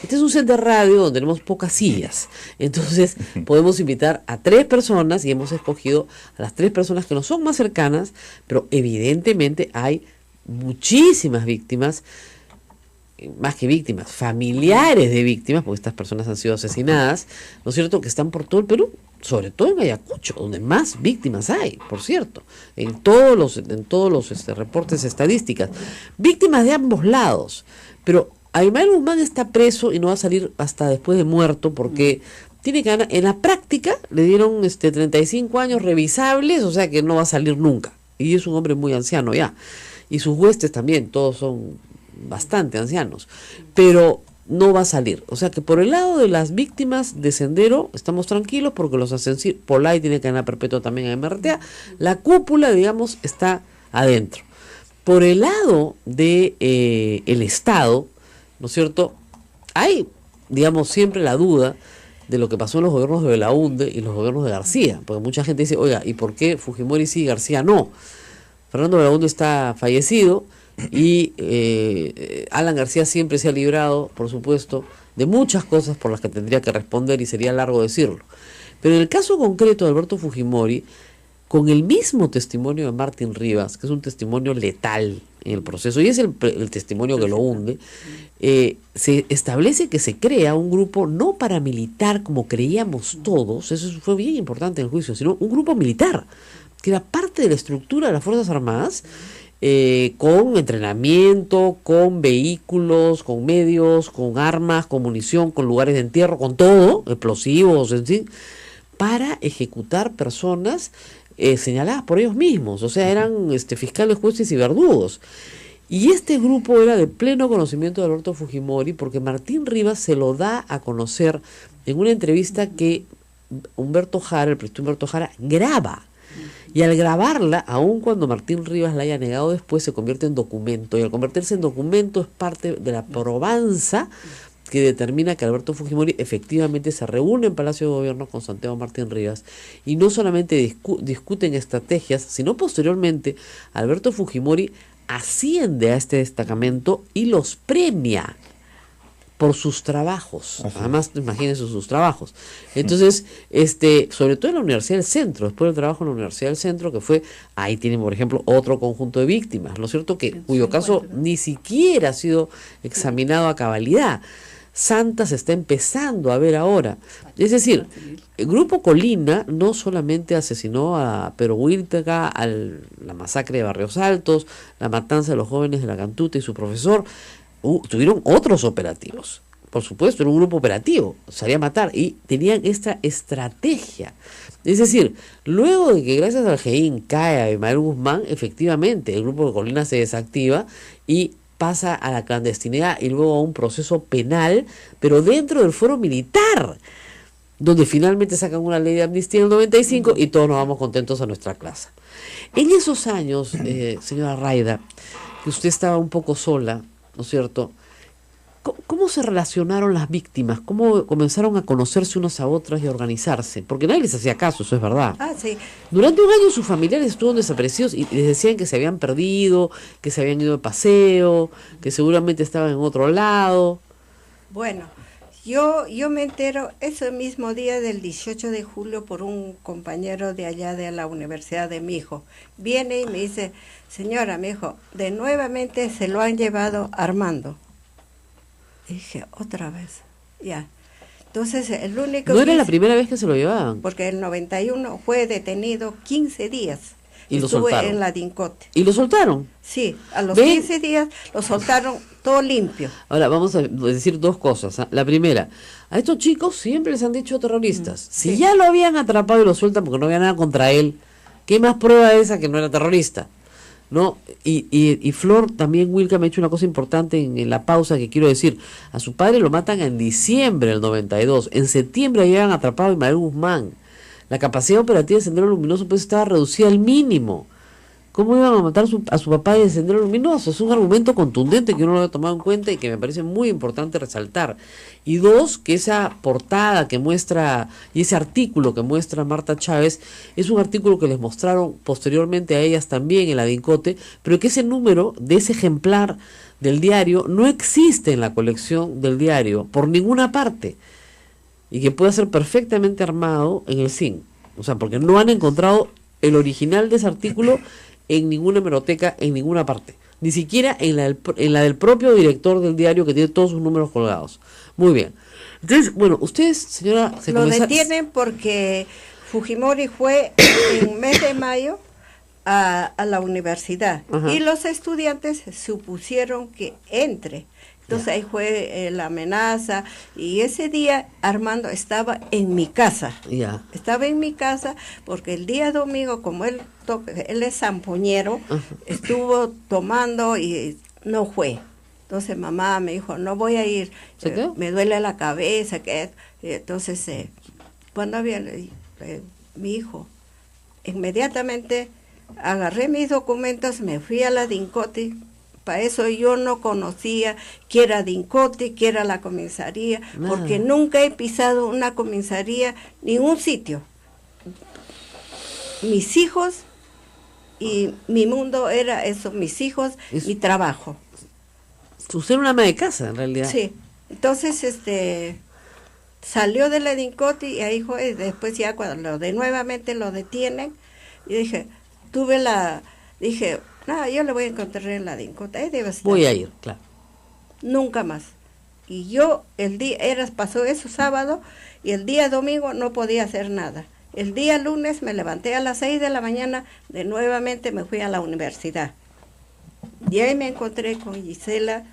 Este es un set de radio donde tenemos pocas sillas, entonces podemos invitar a 3 personas y hemos escogido a las 3 personas que nos son más cercanas, pero evidentemente hay muchísimas víctimas, más que víctimas, familiares de víctimas, porque estas personas han sido asesinadas, ¿no es cierto?, que están por todo el Perú, sobre todo en Ayacucho, donde más víctimas hay, por cierto, en todos los reportes estadísticas, víctimas de ambos lados, pero Aymar Guzmán está preso y no va a salir hasta después de muerto, porque tiene que ganar, en la práctica le dieron 35 años revisables, o sea que no va a salir nunca, y es un hombre muy anciano ya, y sus huestes también, todos son bastante ancianos, pero no va a salir. O sea que por el lado de las víctimas de Sendero estamos tranquilos porque los Polay tiene cadena perpetua también en MRTA, la cúpula, digamos, está adentro. Por el lado de el Estado, ¿no es cierto? Hay, digamos, siempre la duda de lo que pasó en los gobiernos de Belaúnde y los gobiernos de García, porque mucha gente dice, oiga, ¿y por qué Fujimori sí y García no? Fernando Belaúnde está fallecido y Alan García siempre se ha librado, por supuesto, de muchas cosas por las que tendría que responder y sería largo decirlo. Pero en el caso concreto de Alberto Fujimori, con el mismo testimonio de Martín Rivas, que es un testimonio letal en el proceso, y es el testimonio que lo hunde, se establece que se crea un grupo no paramilitar como creíamos todos, eso fue bien importante en el juicio, sino un grupo militar, que era parte de la estructura de las Fuerzas Armadas, con entrenamiento, con vehículos, con medios, con armas, con munición, con lugares de entierro, con todo, explosivos, en fin, para ejecutar personas señaladas por ellos mismos, o sea, eran fiscales, jueces y verdugos. Y este grupo era de pleno conocimiento de Alberto Fujimori, porque Martín Rivas se lo da a conocer en una entrevista que Humberto Jara, el periodista Humberto Jara, graba. Y al grabarla, aun cuando Martín Rivas la haya negado después, se convierte en documento. Y al convertirse en documento es parte de la probanza que determina que Alberto Fujimori efectivamente se reúne en Palacio de Gobierno con Santiago Martín Rivas y no solamente discuten estrategias, sino posteriormente Alberto Fujimori asciende a este destacamento y los premia por sus trabajos. Así. Además, imagínense sus trabajos. Entonces, sobre todo en la Universidad del Centro, después del trabajo en la Universidad del Centro, que fue, ahí tienen, por ejemplo, otro conjunto de víctimas, ¿no es cierto?, cuyo caso ni siquiera ha sido examinado a cabalidad. Santa se está empezando a ver ahora. Es decir, el Grupo Colina no solamente asesinó a Pedro Huilteca, la masacre de Barrios Altos, la matanza de los jóvenes de la Cantuta y su profesor, tuvieron otros operativos. Por supuesto, era un grupo operativo, salía a matar y tenían esta estrategia. Es decir, luego de que gracias al GEIN cae a Abimael Guzmán, efectivamente el Grupo de Colina se desactiva y pasa a la clandestinidad y luego a un proceso penal, pero dentro del fuero militar, donde finalmente sacan una ley de amnistía en el 95 y todos nos vamos contentos a nuestra clase. En esos años, señora Raida, que usted estaba un poco sola, ¿no es cierto?, ¿cómo se relacionaron las víctimas? ¿Cómo comenzaron a conocerse unas a otras y a organizarse? Porque nadie les hacía caso, eso es verdad.
Sí.
Durante un año sus familiares estuvieron desaparecidos y les decían que se habían perdido, que se habían ido de paseo, que seguramente estaban en otro lado.
Bueno, yo me entero ese mismo día del 18 de julio por un compañero de allá de la universidad de mi hijo. Viene y me dice, señora, mi hijo, de nuevamente se lo han llevado Armando. Dije, otra vez, ya. Entonces, el único...
No era la primera vez que se lo llevaban.
Porque el 91 fue detenido 15 días.
Y lo
Estuve
soltaron.
en la DINCOTE.
¿Y lo soltaron?
Sí, a los
¿Ven?
15 días lo soltaron todo limpio.
Ahora, vamos a decir dos cosas. La primera, a estos chicos siempre les han dicho terroristas. Si ya lo habían atrapado y lo sueltan porque no había nada contra él, ¿qué más prueba esa que no era terrorista? ¿No? Y Flor, también Wilka me ha hecho una cosa importante en la pausa que quiero decir. A su padre lo matan en diciembre del 92. En septiembre habían atrapado a Imael Guzmán. La capacidad operativa de Sendero Luminoso pues estaba reducida al mínimo. ¿Cómo iban a matar a su papá de Sendero Luminoso? Es un argumento contundente que uno lo había tomado en cuenta y que me parece muy importante resaltar. Y dos, que esa portada que muestra, y ese artículo que muestra Marta Chávez, es un artículo que les mostraron posteriormente a ellas también en la DINCOTE, pero que ese número de ese ejemplar del diario no existe en la colección del diario, por ninguna parte, y que puede ser perfectamente armado en el CIN. O sea, porque no han encontrado el original de ese artículo en ninguna hemeroteca, en ninguna parte. Ni siquiera en la del propio director del diario que tiene todos sus números colgados. Muy bien. Entonces, bueno, ustedes, señora...
Lo detienen porque Fujimori fue en mes de mayo a la universidad. Ajá. Y los estudiantes supusieron que entre. Entonces ahí fue la amenaza y ese día Armando estaba en mi casa. Estaba en mi casa porque el día domingo, como él es zampoñero, estuvo tomando y no fue. Entonces mamá me dijo, no voy a ir,
¿Se quedó?
me duele la cabeza. Entonces, cuando había mi hijo, inmediatamente agarré mis documentos, me fui a la DINCOTI. Para eso yo no conocía qué era DINCOTI, qué era la comisaría, porque nunca he pisado una comisaría, ningún sitio. Mis hijos y mi mundo era eso, mis hijos, mi trabajo.
Usted era una ama de casa, en realidad.
Sí, entonces salió de la DINCOTI y ahí fue, después ya cuando nuevamente lo detienen, y dije, no, yo le voy a encontrar en la DINCOTI, ahí debe estar.
Voy a ir, claro.
Nunca más. Y yo, pasó eso sábado, y el día domingo no podía hacer nada. El día lunes me levanté a las 6 de la mañana, nuevamente me fui a la universidad. Y ahí me encontré con Gisela.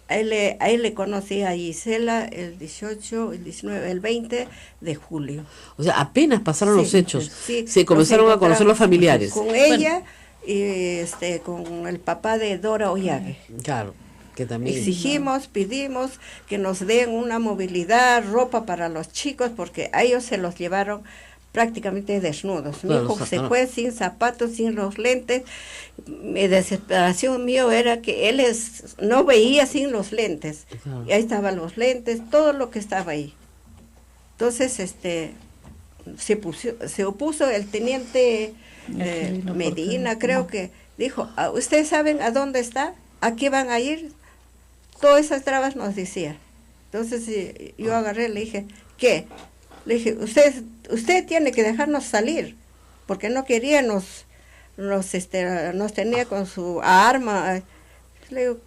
Ahí le conocí a Gisela el 18, el 19, el 20 de julio.
O sea, apenas pasaron los hechos,
sí,
se comenzaron a conocer los familiares.
Con ella y con el papá de Dora Ollave.
Claro, que también.
Pedimos que nos den una movilidad, ropa para los chicos, porque a ellos se los llevaron prácticamente desnudos. Mi hijo se fue sin zapatos, sin los lentes. Mi desesperación mío era que él no veía sin los lentes. Claro. Y ahí estaban los lentes, todo lo que estaba ahí. Entonces, se opuso el teniente Medina, creo que dijo, ¿ustedes saben a dónde está? ¿A qué van a ir? Todas esas trabas nos decía. Entonces yo agarré, le dije, ¿qué? Le dije, usted tiene que dejarnos salir, porque no quería, nos tenía con su arma. Le digo,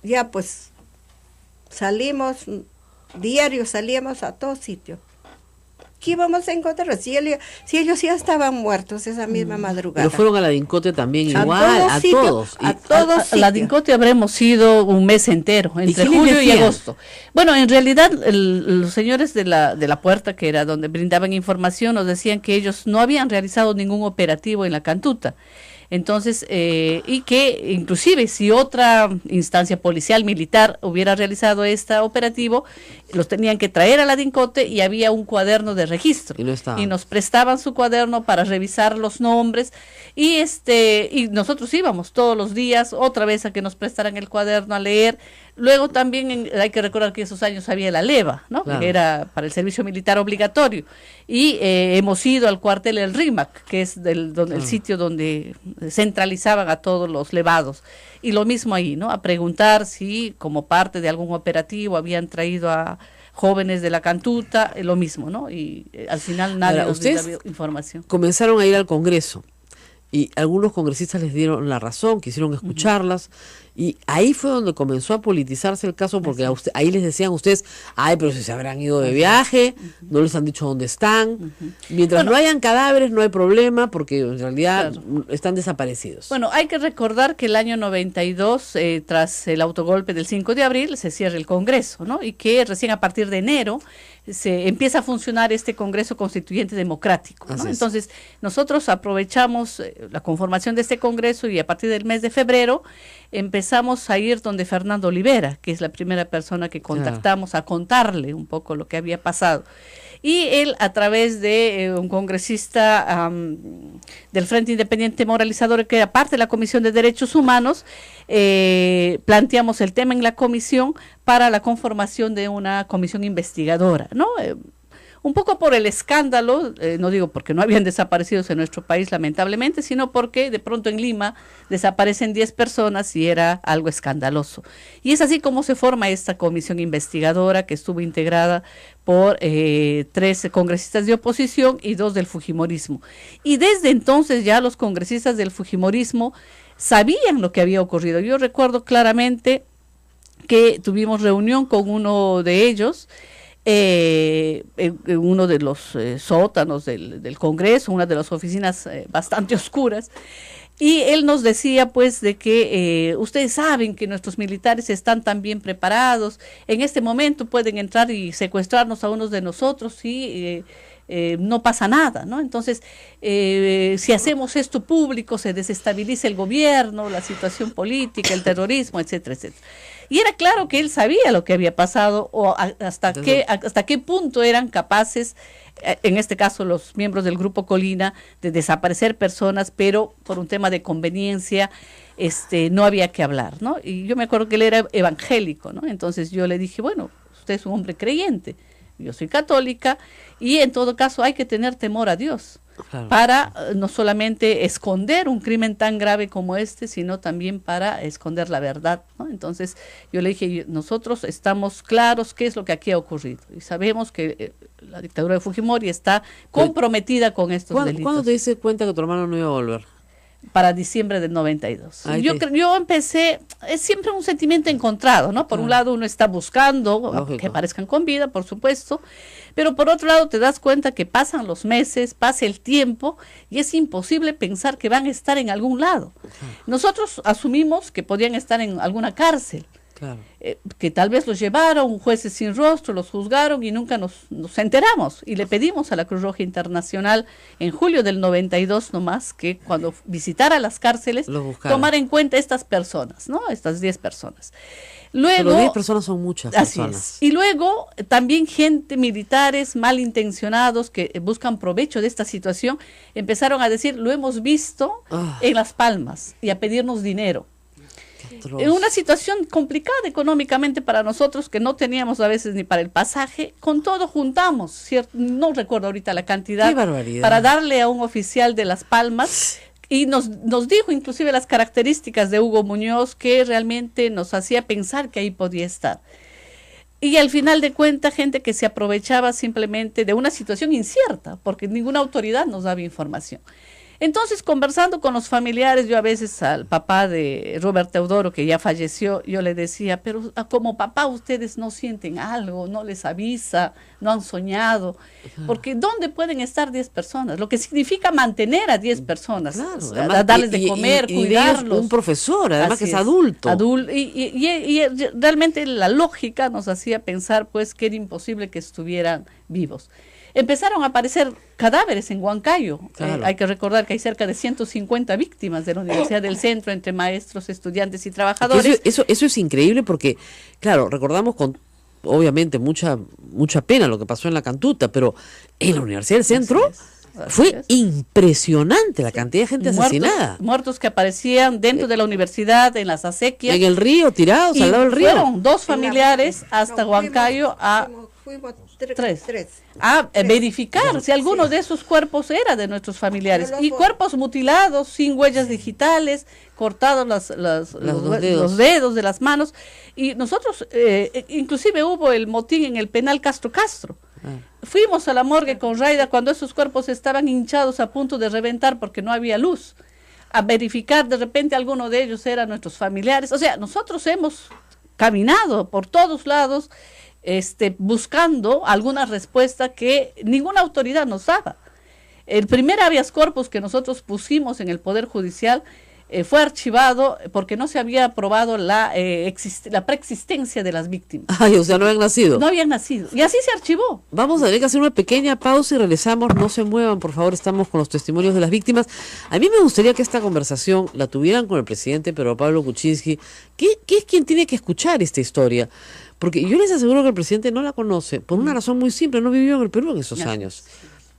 ya pues, diario salíamos a todo sitio. ¿Qué íbamos a encontrar? Si ellos ya estaban muertos esa misma madrugada.
Pero fueron a la DINCOTI también igual, a todos.
A la DINCOTI habremos ido un mes entero, entre julio y agosto. Bueno, en realidad los señores de la puerta, que era donde brindaban información, nos decían que ellos no habían realizado ningún operativo en la Cantuta. Entonces, y que inclusive si otra instancia policial, militar, hubiera realizado este operativo, los tenían que traer a la DINCOTI y había un cuaderno de registro. Y nos prestaban su cuaderno para revisar los nombres y nosotros íbamos todos los días otra vez a que nos prestaran el cuaderno a leer. Luego también hay que recordar que esos años había la leva, ¿no? Claro. Que era para el servicio militar obligatorio. Y hemos ido al cuartel El Rímac, que es el sitio donde centralizaban a todos los levados. Y lo mismo ahí, ¿no? A preguntar si como parte de algún operativo habían traído a jóvenes de la Cantuta, lo mismo, ¿no? Y al final nadie nos dio información.
Comenzaron a ir al Congreso y algunos congresistas les dieron la razón, quisieron escucharlas. Y ahí fue donde comenzó a politizarse el caso, porque ahí les decían ustedes, pero si se habrán ido de viaje, no les han dicho dónde están. Mientras no hayan cadáveres no hay problema, porque en realidad están desaparecidos.
Bueno, hay que recordar que el año 92, tras el autogolpe del 5 de abril, se cierra el Congreso, ¿no? Y que recién a partir de enero se empieza a funcionar este Congreso Constituyente Democrático, ¿no? Entonces, nosotros aprovechamos la conformación de este Congreso y a partir del mes de febrero empezamos a ir donde Fernando Olivera, que es la primera persona que contactamos a contarle un poco lo que había pasado. Y él, a través de un congresista del Frente Independiente Moralizador, que era parte de la Comisión de Derechos Humanos, planteamos el tema en la comisión para la conformación de una comisión investigadora, ¿no? Un poco por el escándalo, no digo porque no habían desaparecidos en nuestro país lamentablemente, sino porque de pronto en Lima desaparecen 10 personas y era algo escandaloso. Y es así como se forma esta comisión investigadora que estuvo integrada por 13 congresistas de oposición y 2 del fujimorismo. Y desde entonces ya los congresistas del fujimorismo sabían lo que había ocurrido. Yo recuerdo claramente que tuvimos reunión con uno de ellos, uno de los sótanos del Congreso, una de las oficinas bastante oscuras, y él nos decía pues de que ustedes saben que nuestros militares están tan bien preparados, en este momento pueden entrar y secuestrarnos a unos de nosotros y no pasa nada, ¿no? Entonces, si hacemos esto público, se desestabiliza el gobierno, la situación política, el terrorismo, etcétera, etcétera. Y era claro que él sabía lo que había pasado o hasta qué punto eran capaces, en este caso los miembros del Grupo Colina, de desaparecer personas, pero por un tema de conveniencia no había que hablar, ¿no? Y yo me acuerdo que él era evangélico, ¿no? Entonces yo le dije, bueno, usted es un hombre creyente, yo soy católica, y en todo caso hay que tener temor a Dios. Claro. Para no solamente esconder un crimen tan grave como este, sino también para esconder la verdad, ¿no? Entonces yo le dije, nosotros estamos claros qué es lo que aquí ha ocurrido y sabemos que la dictadura de Fujimori está comprometida con estos delitos.
¿Cuándo te diste cuenta que tu hermano no iba a volver?
Para diciembre del 92. Yo empecé, es siempre un sentimiento encontrado, ¿no? Por un lado uno está buscando que aparezcan con vida, por supuesto, pero por otro lado te das cuenta que pasan los meses, pasa el tiempo y es imposible pensar que van a estar en algún lado. Nosotros asumimos que podían estar en alguna cárcel. Claro. Que tal vez los llevaron jueces sin rostro, los juzgaron y nunca nos enteramos. Y le pedimos a la Cruz Roja Internacional en julio del 92 nomás que cuando visitara las cárceles tomara en cuenta estas personas, ¿no? Estas 10 personas. Luego,
pero 10 personas son muchas personas.
Así es. Y luego también militares malintencionados que buscan provecho de esta situación empezaron a decir, lo hemos visto en Las Palmas y a pedirnos dinero. En una situación complicada económicamente para nosotros, que no teníamos a veces ni para el pasaje, con todo juntamos, ¿cierto? No recuerdo ahorita la cantidad, para darle a un oficial de Las Palmas, y nos dijo inclusive las características de Hugo Muñoz, que realmente nos hacía pensar que ahí podía estar. Y al final de cuentas, gente que se aprovechaba simplemente de una situación incierta, porque ninguna autoridad nos daba información. Entonces, conversando con los familiares, yo a veces al papá de Robert Teodoro, que ya falleció, yo le decía, pero como papá ustedes no sienten algo, no les avisa, no han soñado, porque ¿dónde pueden estar 10 personas? Lo que significa mantener a 10 personas,
claro,
además, darles de comer, cuidarlos.
Un profesor, además
así
que es adulto.
Y realmente la lógica nos hacía pensar pues que era imposible que estuvieran vivos. Empezaron a aparecer cadáveres en Huancayo. Claro. Hay que recordar que hay cerca de 150 víctimas de la Universidad del Centro, entre maestros, estudiantes y trabajadores.
Eso es increíble porque, claro, recordamos con obviamente mucha pena lo que pasó en la Cantuta, pero en la Universidad del Centro fue impresionante la cantidad de gente asesinada.
Muertos que aparecían dentro de la universidad, en las acequias.
En el río, tirados al lado del río.
Fueron 2 familiares hasta Huancayo
fuimos tres.
A verificar si alguno de esos cuerpos era de nuestros familiares. Y cuerpos mutilados, sin huellas digitales, cortados los dedos de las manos. Y nosotros, inclusive hubo el motín en el penal Castro. Fuimos a la morgue con Raida cuando esos cuerpos estaban hinchados a punto de reventar porque no había luz. A verificar, de repente alguno de ellos eran nuestros familiares. O sea, nosotros hemos caminado por todos lados buscando alguna respuesta que ninguna autoridad nos daba. El primer habeas corpus que nosotros pusimos en el Poder Judicial fue archivado porque no se había aprobado la preexistencia de las víctimas.
Ay, o sea, no habían nacido.
No habían nacido. Y así se archivó.
Vamos a tener que hacer una pequeña pausa y regresamos. No se muevan, por favor, estamos con los testimonios de las víctimas. A mí me gustaría que esta conversación la tuvieran con el presidente Pedro Pablo Kuczynski, que es quien tiene que escuchar esta historia. Porque yo les aseguro que el presidente no la conoce, por una razón muy simple, no vivió en el Perú en esos años.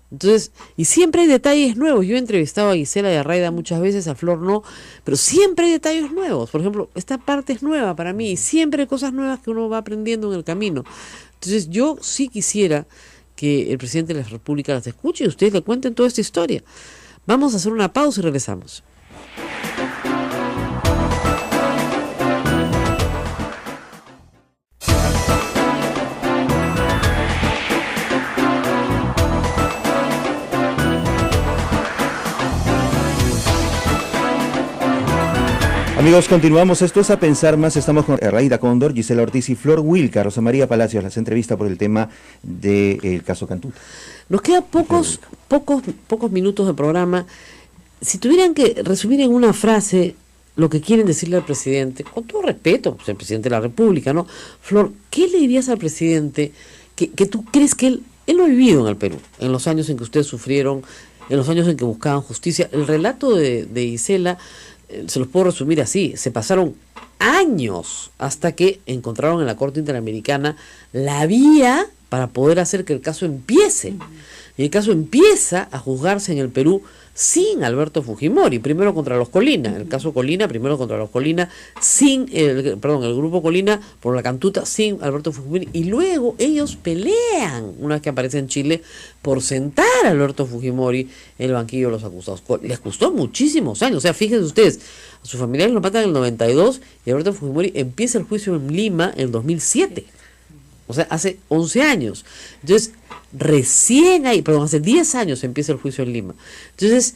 Entonces, y siempre hay detalles nuevos. Yo he entrevistado a Gisela y a Raida muchas veces, a Flor no, pero siempre hay detalles nuevos. Por ejemplo, esta parte es nueva para mí, y siempre hay cosas nuevas que uno va aprendiendo en el camino. Entonces, yo sí quisiera que el presidente de la República las escuche y ustedes le cuenten toda esta historia. Vamos a hacer una pausa y regresamos.
Amigos, continuamos. Esto es A Pensar Más. Estamos con Raida Cóndor, Gisela Ortiz y Flor Wilca. Rosa María Palacios las entrevista por el tema del caso Cantuta.
Nos quedan pocos minutos de programa. Si tuvieran que resumir en una frase lo que quieren decirle al presidente, con todo respeto, pues el presidente de la República, ¿no? Flor, ¿qué le dirías al presidente que tú crees que él Él no ha vivido en el Perú, en los años en que ustedes sufrieron, en los años en que buscaban justicia. El relato de Isela, se los puedo resumir así: se pasaron años hasta que encontraron en la Corte Interamericana la vía para poder hacer que el caso empiece. Y el caso empieza a juzgarse en el Perú sin Alberto Fujimori, primero contra los Colina, el caso Colina, primero contra los Colina, sin el grupo Colina por la cantuta, sin Alberto Fujimori, y luego ellos pelean, una vez que aparece en Chile, por sentar a Alberto Fujimori en el banquillo de los acusados. Les costó muchísimos años, o sea, fíjense ustedes, a sus familiares lo matan en el 92 y Alberto Fujimori empieza el juicio en Lima en el 2007. O sea, hace 11 años. Entonces, hace 10 años empieza el juicio en Lima. Entonces,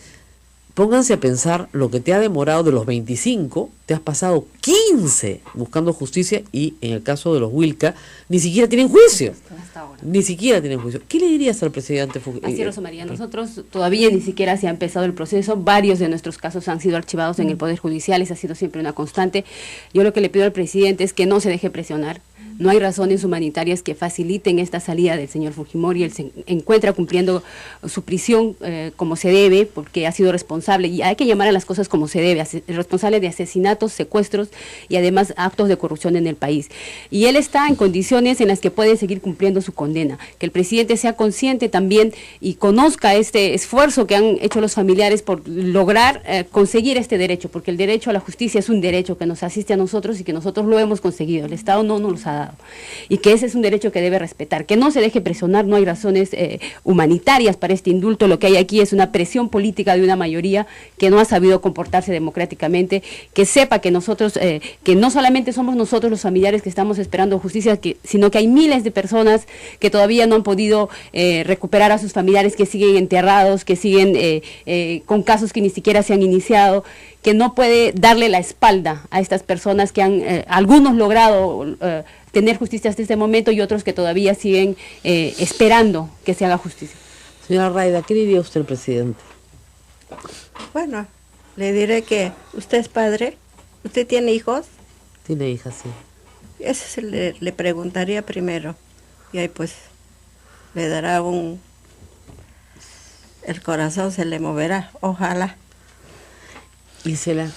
pónganse a pensar lo que te ha demorado de los 25, te has pasado 15 buscando justicia, y en el caso de los Wilca, ni siquiera tienen juicio.
Hasta ahora.
Ni siquiera tienen juicio. ¿Qué le dirías al presidente Fujimori?
Así, Rosa María, nosotros todavía ni siquiera se ha empezado el proceso. Varios de nuestros casos han sido archivados en el Poder Judicial, esa ha sido siempre una constante. Yo lo que le pido al presidente es que no se deje presionar. No hay razones humanitarias que faciliten esta salida del señor Fujimori. Él se encuentra cumpliendo su prisión como se debe, porque ha sido responsable, y hay que llamar a las cosas como se debe, responsable de asesinatos, secuestros y además actos de corrupción en el país. Y él está en condiciones en las que puede seguir cumpliendo su condena. Que el presidente sea consciente también y conozca este esfuerzo que han hecho los familiares por lograr conseguir este derecho, porque el derecho a la justicia es un derecho que nos asiste a nosotros y que nosotros lo hemos conseguido. El Estado no nos los ha dado. Y que ese es un derecho que debe respetar, que no se deje presionar. No hay razones humanitarias para este indulto. Lo que hay aquí es una presión política de una mayoría que no ha sabido comportarse democráticamente, que sepa que nosotros, que no solamente somos nosotros los familiares que estamos esperando justicia, sino que hay miles de personas que todavía no han podido recuperar a sus familiares, que siguen enterrados, que siguen con casos que ni siquiera se han iniciado, que no puede darle la espalda a estas personas que han, algunos logrado tener justicia hasta este momento y otros que todavía siguen esperando que se haga justicia.
Señora Rayda, ¿qué diría usted al presidente?
Bueno, le diré que usted es padre, usted tiene hijos.
Tiene hijas, sí.
Ese le preguntaría primero, y ahí pues le dará el corazón se le moverá, ojalá.
Isela.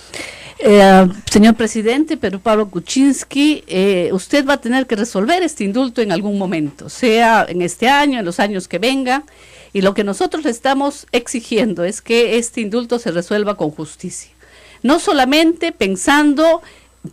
Señor presidente, Pedro Pablo Kuczynski, usted va a tener que resolver este indulto en algún momento, sea en este año, en los años que vengan, y lo que nosotros le estamos exigiendo es que este indulto se resuelva con justicia. No solamente pensando,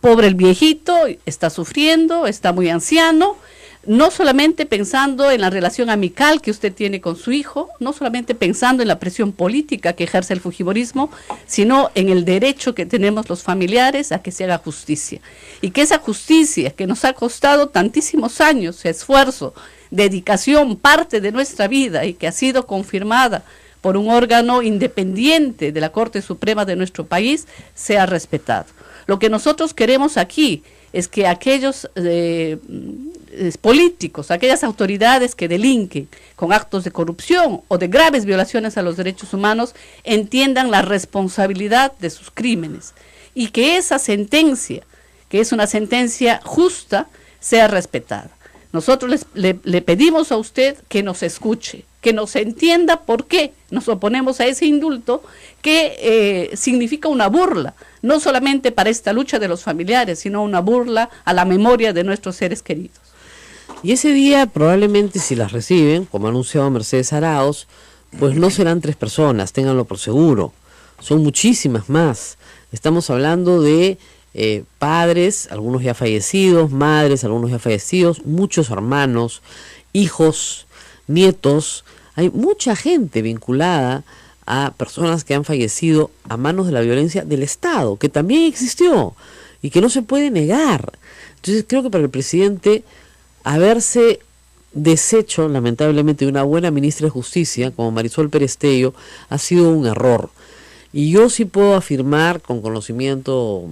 pobre el viejito, está sufriendo, está muy anciano, no solamente pensando en la relación amical que usted tiene con su hijo, no solamente pensando en la presión política que ejerce el fujimorismo, sino en el derecho que tenemos los familiares a que se haga justicia. Y que esa justicia que nos ha costado tantísimos años, esfuerzo, dedicación, parte de nuestra vida, y que ha sido confirmada por un órgano independiente de la Corte Suprema de nuestro país, sea respetado. Lo que nosotros queremos aquí es que aquellos políticos, aquellas autoridades que delinquen con actos de corrupción o de graves violaciones a los derechos humanos, entiendan la responsabilidad de sus crímenes y que esa sentencia, que es una sentencia justa, sea respetada. Nosotros le pedimos a usted que nos escuche, que nos entienda por qué nos oponemos a ese indulto que significa una burla, no solamente para esta lucha de los familiares, sino una burla a la memoria de nuestros seres queridos.
Y ese día probablemente, si las reciben, como ha anunciado Mercedes Arauz, pues no serán 3 personas, ténganlo por seguro, son muchísimas más. Estamos hablando de padres, algunos ya fallecidos, madres, algunos ya fallecidos, muchos hermanos, hijos, nietos. Hay mucha gente vinculada a personas que han fallecido a manos de la violencia del Estado, que también existió y que no se puede negar. Entonces creo que para el presidente haberse deshecho lamentablemente de una buena ministra de Justicia como Marisol Perestello ha sido un error. Y yo sí puedo afirmar con conocimiento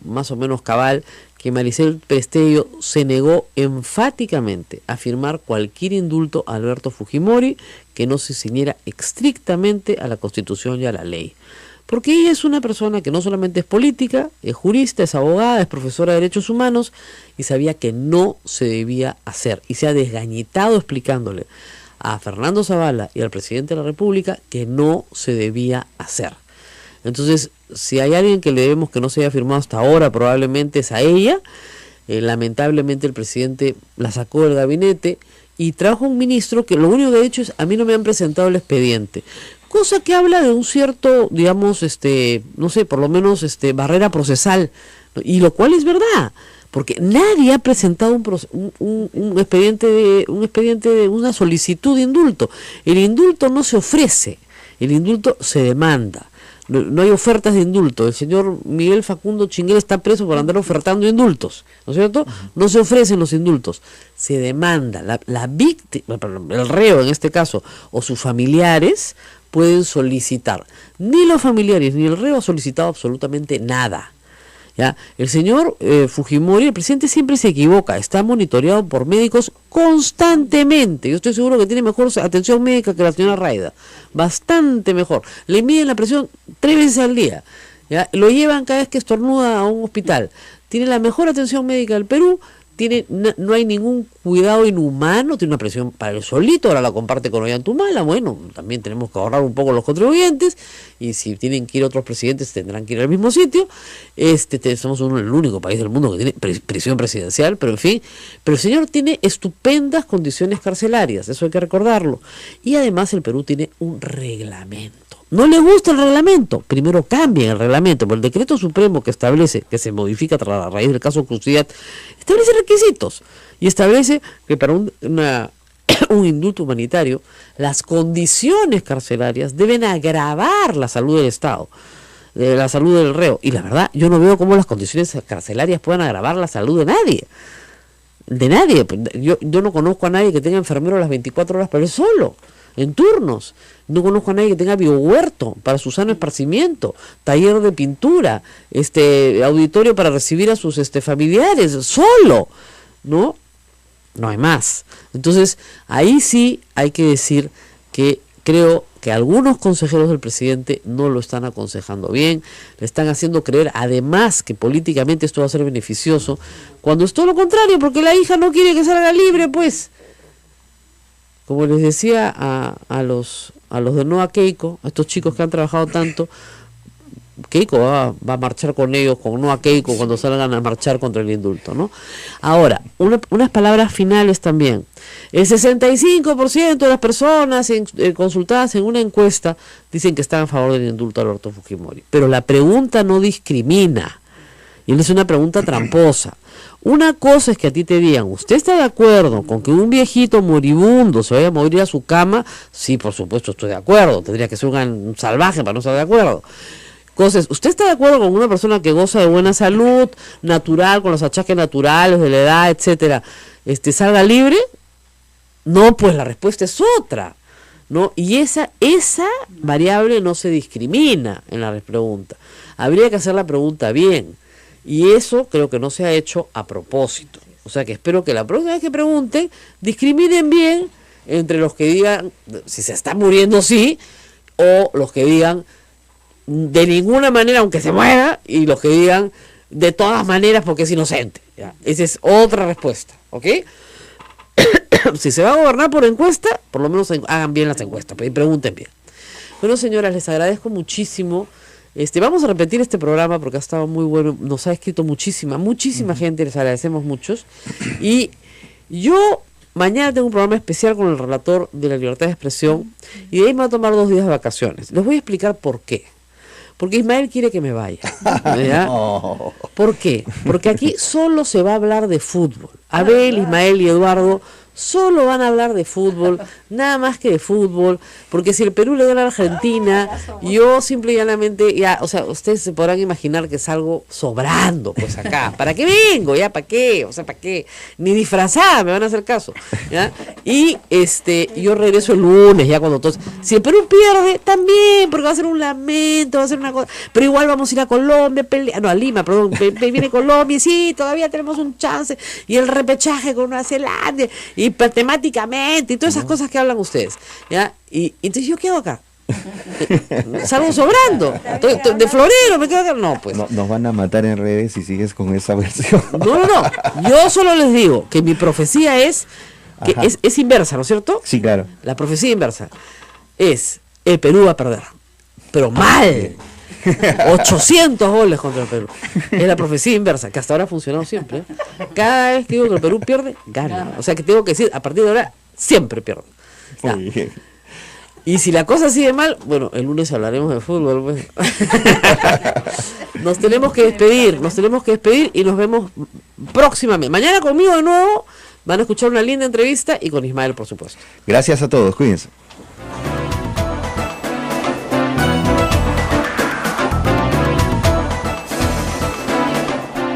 más o menos cabal que Marisol Perestello se negó enfáticamente a firmar cualquier indulto a Alberto Fujimori que no se ciñera estrictamente a la Constitución y a la ley. Porque ella es una persona que no solamente es política, es jurista, es abogada, es profesora de derechos humanos y sabía que no se debía hacer. Y se ha desgañitado explicándole a Fernando Zavala y al presidente de la República que no se debía hacer. Entonces, si hay alguien que le debemos que no se haya firmado hasta ahora, probablemente es a ella. Lamentablemente el presidente la sacó del gabinete y trajo un ministro que lo único que ha dicho es: a mí no me han presentado el expediente. Cosa que habla de un cierto, digamos, no sé, por lo menos barrera procesal, ¿no? Y lo cual es verdad, porque nadie ha presentado un expediente de una solicitud de indulto. El indulto no se ofrece, el indulto se demanda. No hay ofertas de indulto. El señor Miguel Facundo Chinguel está preso por andar ofertando indultos, ¿no es cierto? No se ofrecen los indultos, se demanda. La víctima, el reo en este caso, o sus familiares pueden solicitar. Ni los familiares ni el reo ha solicitado absolutamente nada. ¿Ya? El señor Fujimori, el presidente, siempre se equivoca, está monitoreado por médicos constantemente. Yo estoy seguro que tiene mejor atención médica que la señora Raida, bastante mejor. Le miden la presión 3 veces al día, ¿ya? Lo llevan cada vez que estornuda a un hospital. Tiene la mejor atención médica del Perú. No hay ningún cuidado inhumano, tiene una presión para él solito, ahora la comparte con Ollantumala. Bueno, también tenemos que ahorrar un poco los contribuyentes, y si tienen que ir otros presidentes tendrán que ir al mismo sitio. Somos el único país del mundo que tiene prisión presidencial, pero en fin, pero el señor tiene estupendas condiciones carcelarias, eso hay que recordarlo. Y además el Perú tiene un reglamento. ¿No le gusta el reglamento? Primero cambien el reglamento, porque el decreto supremo que establece, que se modifica a raíz del caso Crucidad, establece requisitos y establece que para un indulto humanitario las condiciones carcelarias deben agravar la salud del Estado, la salud del reo. Y la verdad, yo no veo cómo las condiciones carcelarias puedan agravar la salud de nadie. De nadie. Yo no conozco a nadie que tenga enfermero a las 24 horas para él solo, en turnos. No conozco a nadie que tenga biohuerto para su sano esparcimiento, taller de pintura, auditorio para recibir a sus familiares, solo, ¿no? No hay más. Entonces, ahí sí hay que decir que creo que algunos consejeros del presidente no lo están aconsejando bien, le están haciendo creer además que políticamente esto va a ser beneficioso, cuando es todo lo contrario, porque la hija no quiere que salga libre, pues. Como les decía a los de Noa Keiko, a estos chicos que han trabajado tanto, Keiko va a marchar con ellos, con Noa Keiko, cuando salgan a marchar contra el indulto, ¿no? Ahora, unas palabras finales también. El 65% de las personas consultadas en una encuesta dicen que están a favor del indulto a Alberto Fujimori. Pero la pregunta no discrimina, y es una pregunta tramposa. Una cosa es que a ti te digan: ¿usted está de acuerdo con que un viejito moribundo se vaya a morir a su cama? Sí, por supuesto estoy de acuerdo. Tendría que ser un salvaje para no estar de acuerdo. Cosas, ¿usted está de acuerdo con una persona que goza de buena salud, natural, con los achaques naturales de la edad, etcétera, salga libre? No, pues la respuesta es otra, ¿no? Y esa variable no se discrimina en la pregunta. Habría que hacer la pregunta bien. Y eso creo que no se ha hecho a propósito. O sea que espero que la próxima vez que pregunten, discriminen bien entre los que digan si se está muriendo, sí, o los que digan de ninguna manera aunque se muera, y los que digan de todas maneras porque es inocente. ¿Ya? Esa es otra respuesta, ¿ok? Si se va a gobernar por encuesta, por lo menos hagan bien las encuestas y pregunten bien. Bueno, señoras, les agradezco muchísimo. Vamos a repetir este programa porque ha estado muy bueno, nos ha escrito muchísima gente, les agradecemos muchos. Y yo mañana tengo un programa especial con el relator de la libertad de expresión, y de ahí me voy a tomar 2 días de vacaciones. Les voy a explicar por qué. Porque Ismael quiere que me vaya. No. ¿Por qué? Porque aquí solo se va a hablar de fútbol. Abel, Ismael y Eduardo solo van a hablar de fútbol, nada más que de fútbol, porque si el Perú le gana a Argentina, yo simple y llanamente, ya, o sea, ustedes se podrán imaginar que es algo sobrando, pues acá, ¿para qué vengo? ¿Ya? ¿Para qué? O sea, ¿para qué? Ni disfrazada me van a hacer caso, ¿ya? Y yo regreso el lunes, ya cuando todos, si el Perú pierde, también, porque va a ser un lamento, va a ser una cosa, pero igual vamos a ir a Colombia, a Lima, perdón, viene Colombia, y sí, todavía tenemos un chance, y el repechaje con Nueva Zelanda, y temáticamente, y todas esas cosas que hablan ustedes, ¿ya? Y entonces, ¿yo qué hago acá? Salgo sobrando, de florero, me quedo acá. No, pues.
No, nos van a matar en redes si sigues con esa versión.
No. Yo solo les digo que mi profecía es: que es inversa, ¿no es cierto?
Sí, claro.
La profecía inversa es: el Perú va a perder, pero mal. 800 goles contra el Perú. Es la profecía inversa, que hasta ahora ha funcionado siempre. Cada vez que digo que el Perú pierde, gana. O sea que tengo que decir, a partir de ahora, siempre pierde.
Muy bien.
Y si la cosa sigue mal, bueno, el lunes hablaremos de fútbol, pues. Nos tenemos que despedir y nos vemos próximamente. Mañana conmigo de nuevo, van a escuchar una linda entrevista, y con Ismael, por supuesto.
Gracias a todos, cuídense.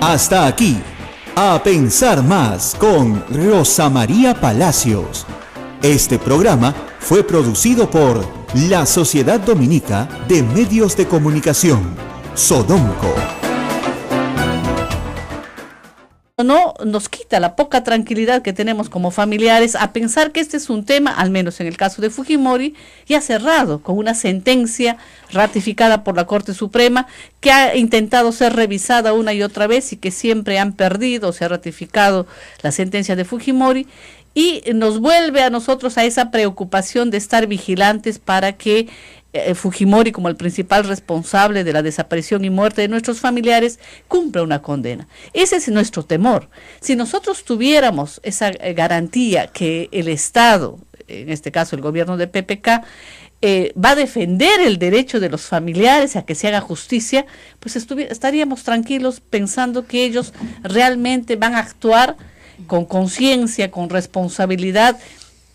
Hasta aquí, A Pensar Más con Rosa María Palacios. Este programa fue producido por la Sociedad Dominica de Medios de Comunicación, Sodomco.
No nos quita la poca tranquilidad que tenemos como familiares a pensar que este es un tema, al menos en el caso de Fujimori, ya cerrado, con una sentencia ratificada por la Corte Suprema, que ha intentado ser revisada una y otra vez y que siempre han perdido. Se ha ratificado la sentencia de Fujimori y nos vuelve a nosotros a esa preocupación de estar vigilantes para que Fujimori, como el principal responsable de la desaparición y muerte de nuestros familiares, cumpla una condena. Ese es nuestro temor. Si nosotros tuviéramos esa garantía que el Estado, en este caso el gobierno de PPK, va a defender el derecho de los familiares a que se haga justicia, pues estaríamos tranquilos pensando que ellos realmente van a actuar con conciencia, con responsabilidad.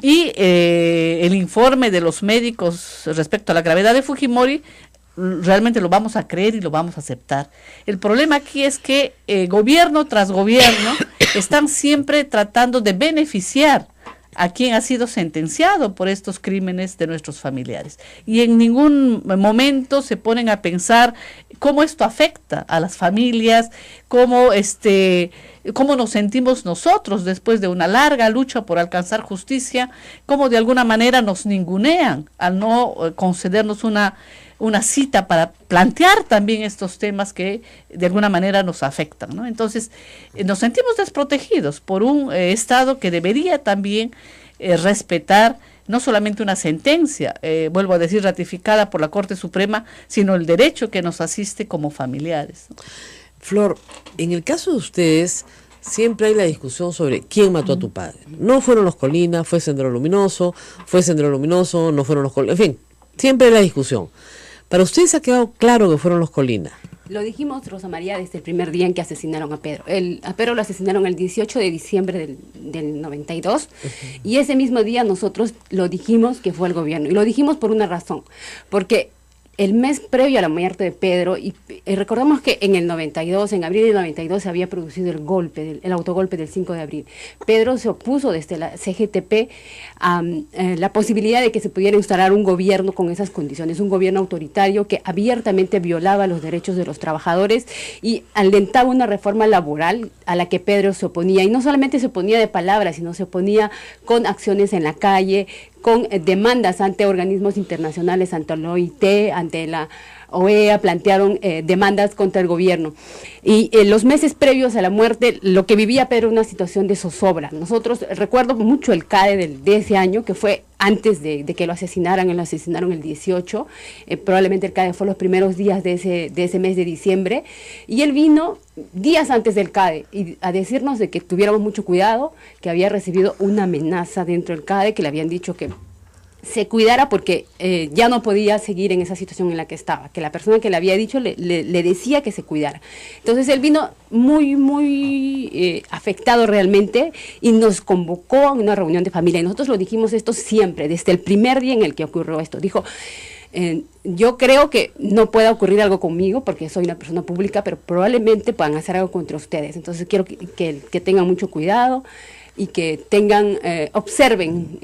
Y el informe de los médicos respecto a la gravedad de Fujimori realmente lo vamos a creer y lo vamos a aceptar. El problema aquí es que gobierno tras gobierno están siempre tratando de beneficiar a quien ha sido sentenciado por estos crímenes de nuestros familiares. Y en ningún momento se ponen a pensar cómo esto afecta a las familias, cómo nos sentimos nosotros después de una larga lucha por alcanzar justicia, cómo de alguna manera nos ningunean al no concedernos una cita para plantear también estos temas que de alguna manera nos afectan, ¿no? Entonces, nos sentimos desprotegidos por un Estado que debería también respetar no solamente una sentencia, vuelvo a decir, ratificada por la Corte Suprema, sino el derecho que nos asiste como familiares, ¿no?
Flor, en el caso de ustedes, siempre hay la discusión sobre quién mató a tu padre. No fueron los Colina, fue Sendero Luminoso, no fueron los Colina, en fin, siempre hay la discusión. Para ustedes ha quedado claro que fueron los Colina.
Lo dijimos, Rosa María, desde el primer día en que asesinaron a Pedro. A Pedro lo asesinaron el 18 de diciembre del 92, y ese mismo día nosotros lo dijimos que fue el gobierno. Y lo dijimos por una razón, porque el mes previo a la muerte de Pedro, y recordamos que en el 92, en abril del 92, se había producido el autogolpe del 5 de abril. Pedro se opuso desde la CGTP a la posibilidad de que se pudiera instalar un gobierno con esas condiciones, un gobierno autoritario que abiertamente violaba los derechos de los trabajadores y alentaba una reforma laboral a la que Pedro se oponía. Y no solamente se oponía de palabras, sino se oponía con acciones en la calle, con demandas ante organismos internacionales, ante la OIT, ante la OEA, plantearon demandas contra el gobierno. Y en los meses previos a la muerte, lo que vivía Pedro era una situación de zozobra. Nosotros, recuerdo mucho el CADE de ese año, que fue antes de que lo asesinaron el 18, probablemente el CADE fue los primeros días de ese mes de diciembre, y él vino días antes del CADE a decirnos de que tuviéramos mucho cuidado, que había recibido una amenaza dentro del CADE, que le habían dicho que se cuidara porque ya no podía seguir en esa situación en la que estaba, que la persona que le había dicho le decía que se cuidara. Entonces él vino muy afectado realmente y nos convocó a una reunión de familia, y nosotros lo dijimos esto siempre, desde el primer día en el que ocurrió esto. Dijo, yo creo que no pueda ocurrir algo conmigo porque soy una persona pública, pero probablemente puedan hacer algo contra ustedes. Entonces quiero que tengan mucho cuidado y que observen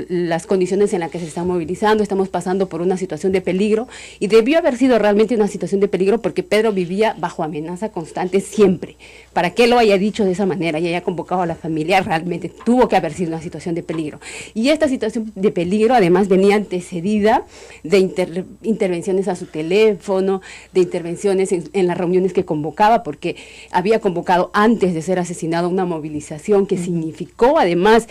las condiciones en las que se están movilizando. Estamos pasando por una situación de peligro, y debió haber sido realmente una situación de peligro porque Pedro vivía bajo amenaza constante siempre. Para que lo haya dicho de esa manera y haya convocado a la familia, realmente tuvo que haber sido una situación de peligro. Y esta situación de peligro además venía antecedida de intervenciones a su teléfono, de intervenciones en las reuniones que convocaba, porque había convocado antes de ser asesinado una movilización que significaba significó además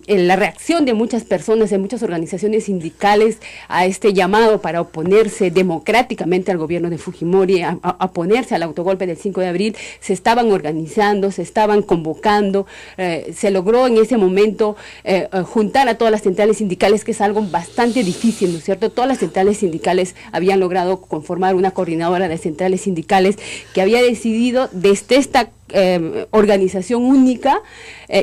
la reacción de muchas personas, de muchas organizaciones sindicales a este llamado para oponerse democráticamente al gobierno de Fujimori, a oponerse al autogolpe del 5 de abril, se estaban organizando, se estaban convocando, se logró en ese momento juntar a todas las centrales sindicales, que es algo bastante difícil, ¿no es cierto? Todas las centrales sindicales habían logrado conformar una coordinadora de centrales sindicales que había decidido desde esta organización única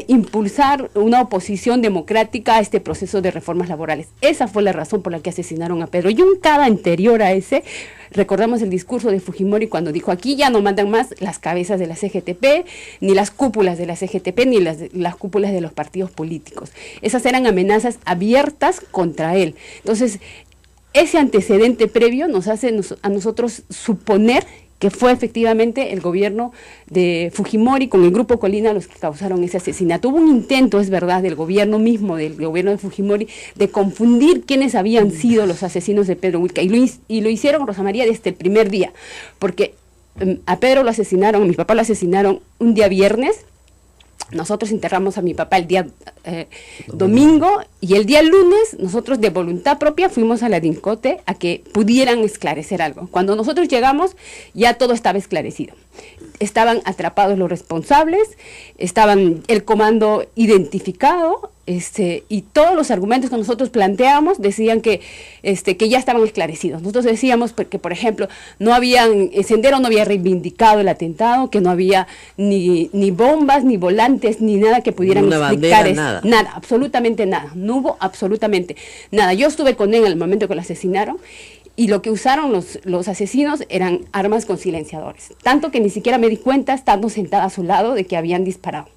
impulsar una oposición democrática a este proceso de reformas laborales. Esa fue la razón por la que asesinaron a Pedro. Y un cada anterior a ese, recordamos el discurso de Fujimori cuando dijo: aquí ya no mandan más las cabezas de la CGTP, ni las cúpulas de la CGTP, ni las cúpulas de los partidos políticos. Esas eran amenazas abiertas contra él. Entonces, ese antecedente previo nos hace a nosotros suponer que fue efectivamente el gobierno de Fujimori con el Grupo Colina los que causaron ese asesinato. Hubo un intento, es verdad, del gobierno mismo, del gobierno de Fujimori, de confundir quiénes habían sido los asesinos de Pedro Wilca, y lo hicieron, Rosa María, desde el primer día, porque a Pedro lo asesinaron, a mi papá lo asesinaron un día viernes. Nosotros enterramos a mi papá el día domingo, y el día lunes nosotros de voluntad propia fuimos a la DINCOTE a que pudieran esclarecer algo. Cuando nosotros llegamos ya todo estaba esclarecido. Estaban atrapados los responsables, estaban el comando identificado, y todos los argumentos que nosotros planteamos decían que ya estaban esclarecidos. Nosotros decíamos que, por ejemplo, Sendero no había reivindicado el atentado, que no había ni bombas, ni volantes, ni nada que pudieran explicar eso. Nada, absolutamente nada. No hubo absolutamente nada. Yo estuve con él en el momento que lo asesinaron, y lo que usaron los asesinos eran armas con silenciadores. Tanto que ni siquiera me di cuenta, estando sentada a su lado, de que habían disparado.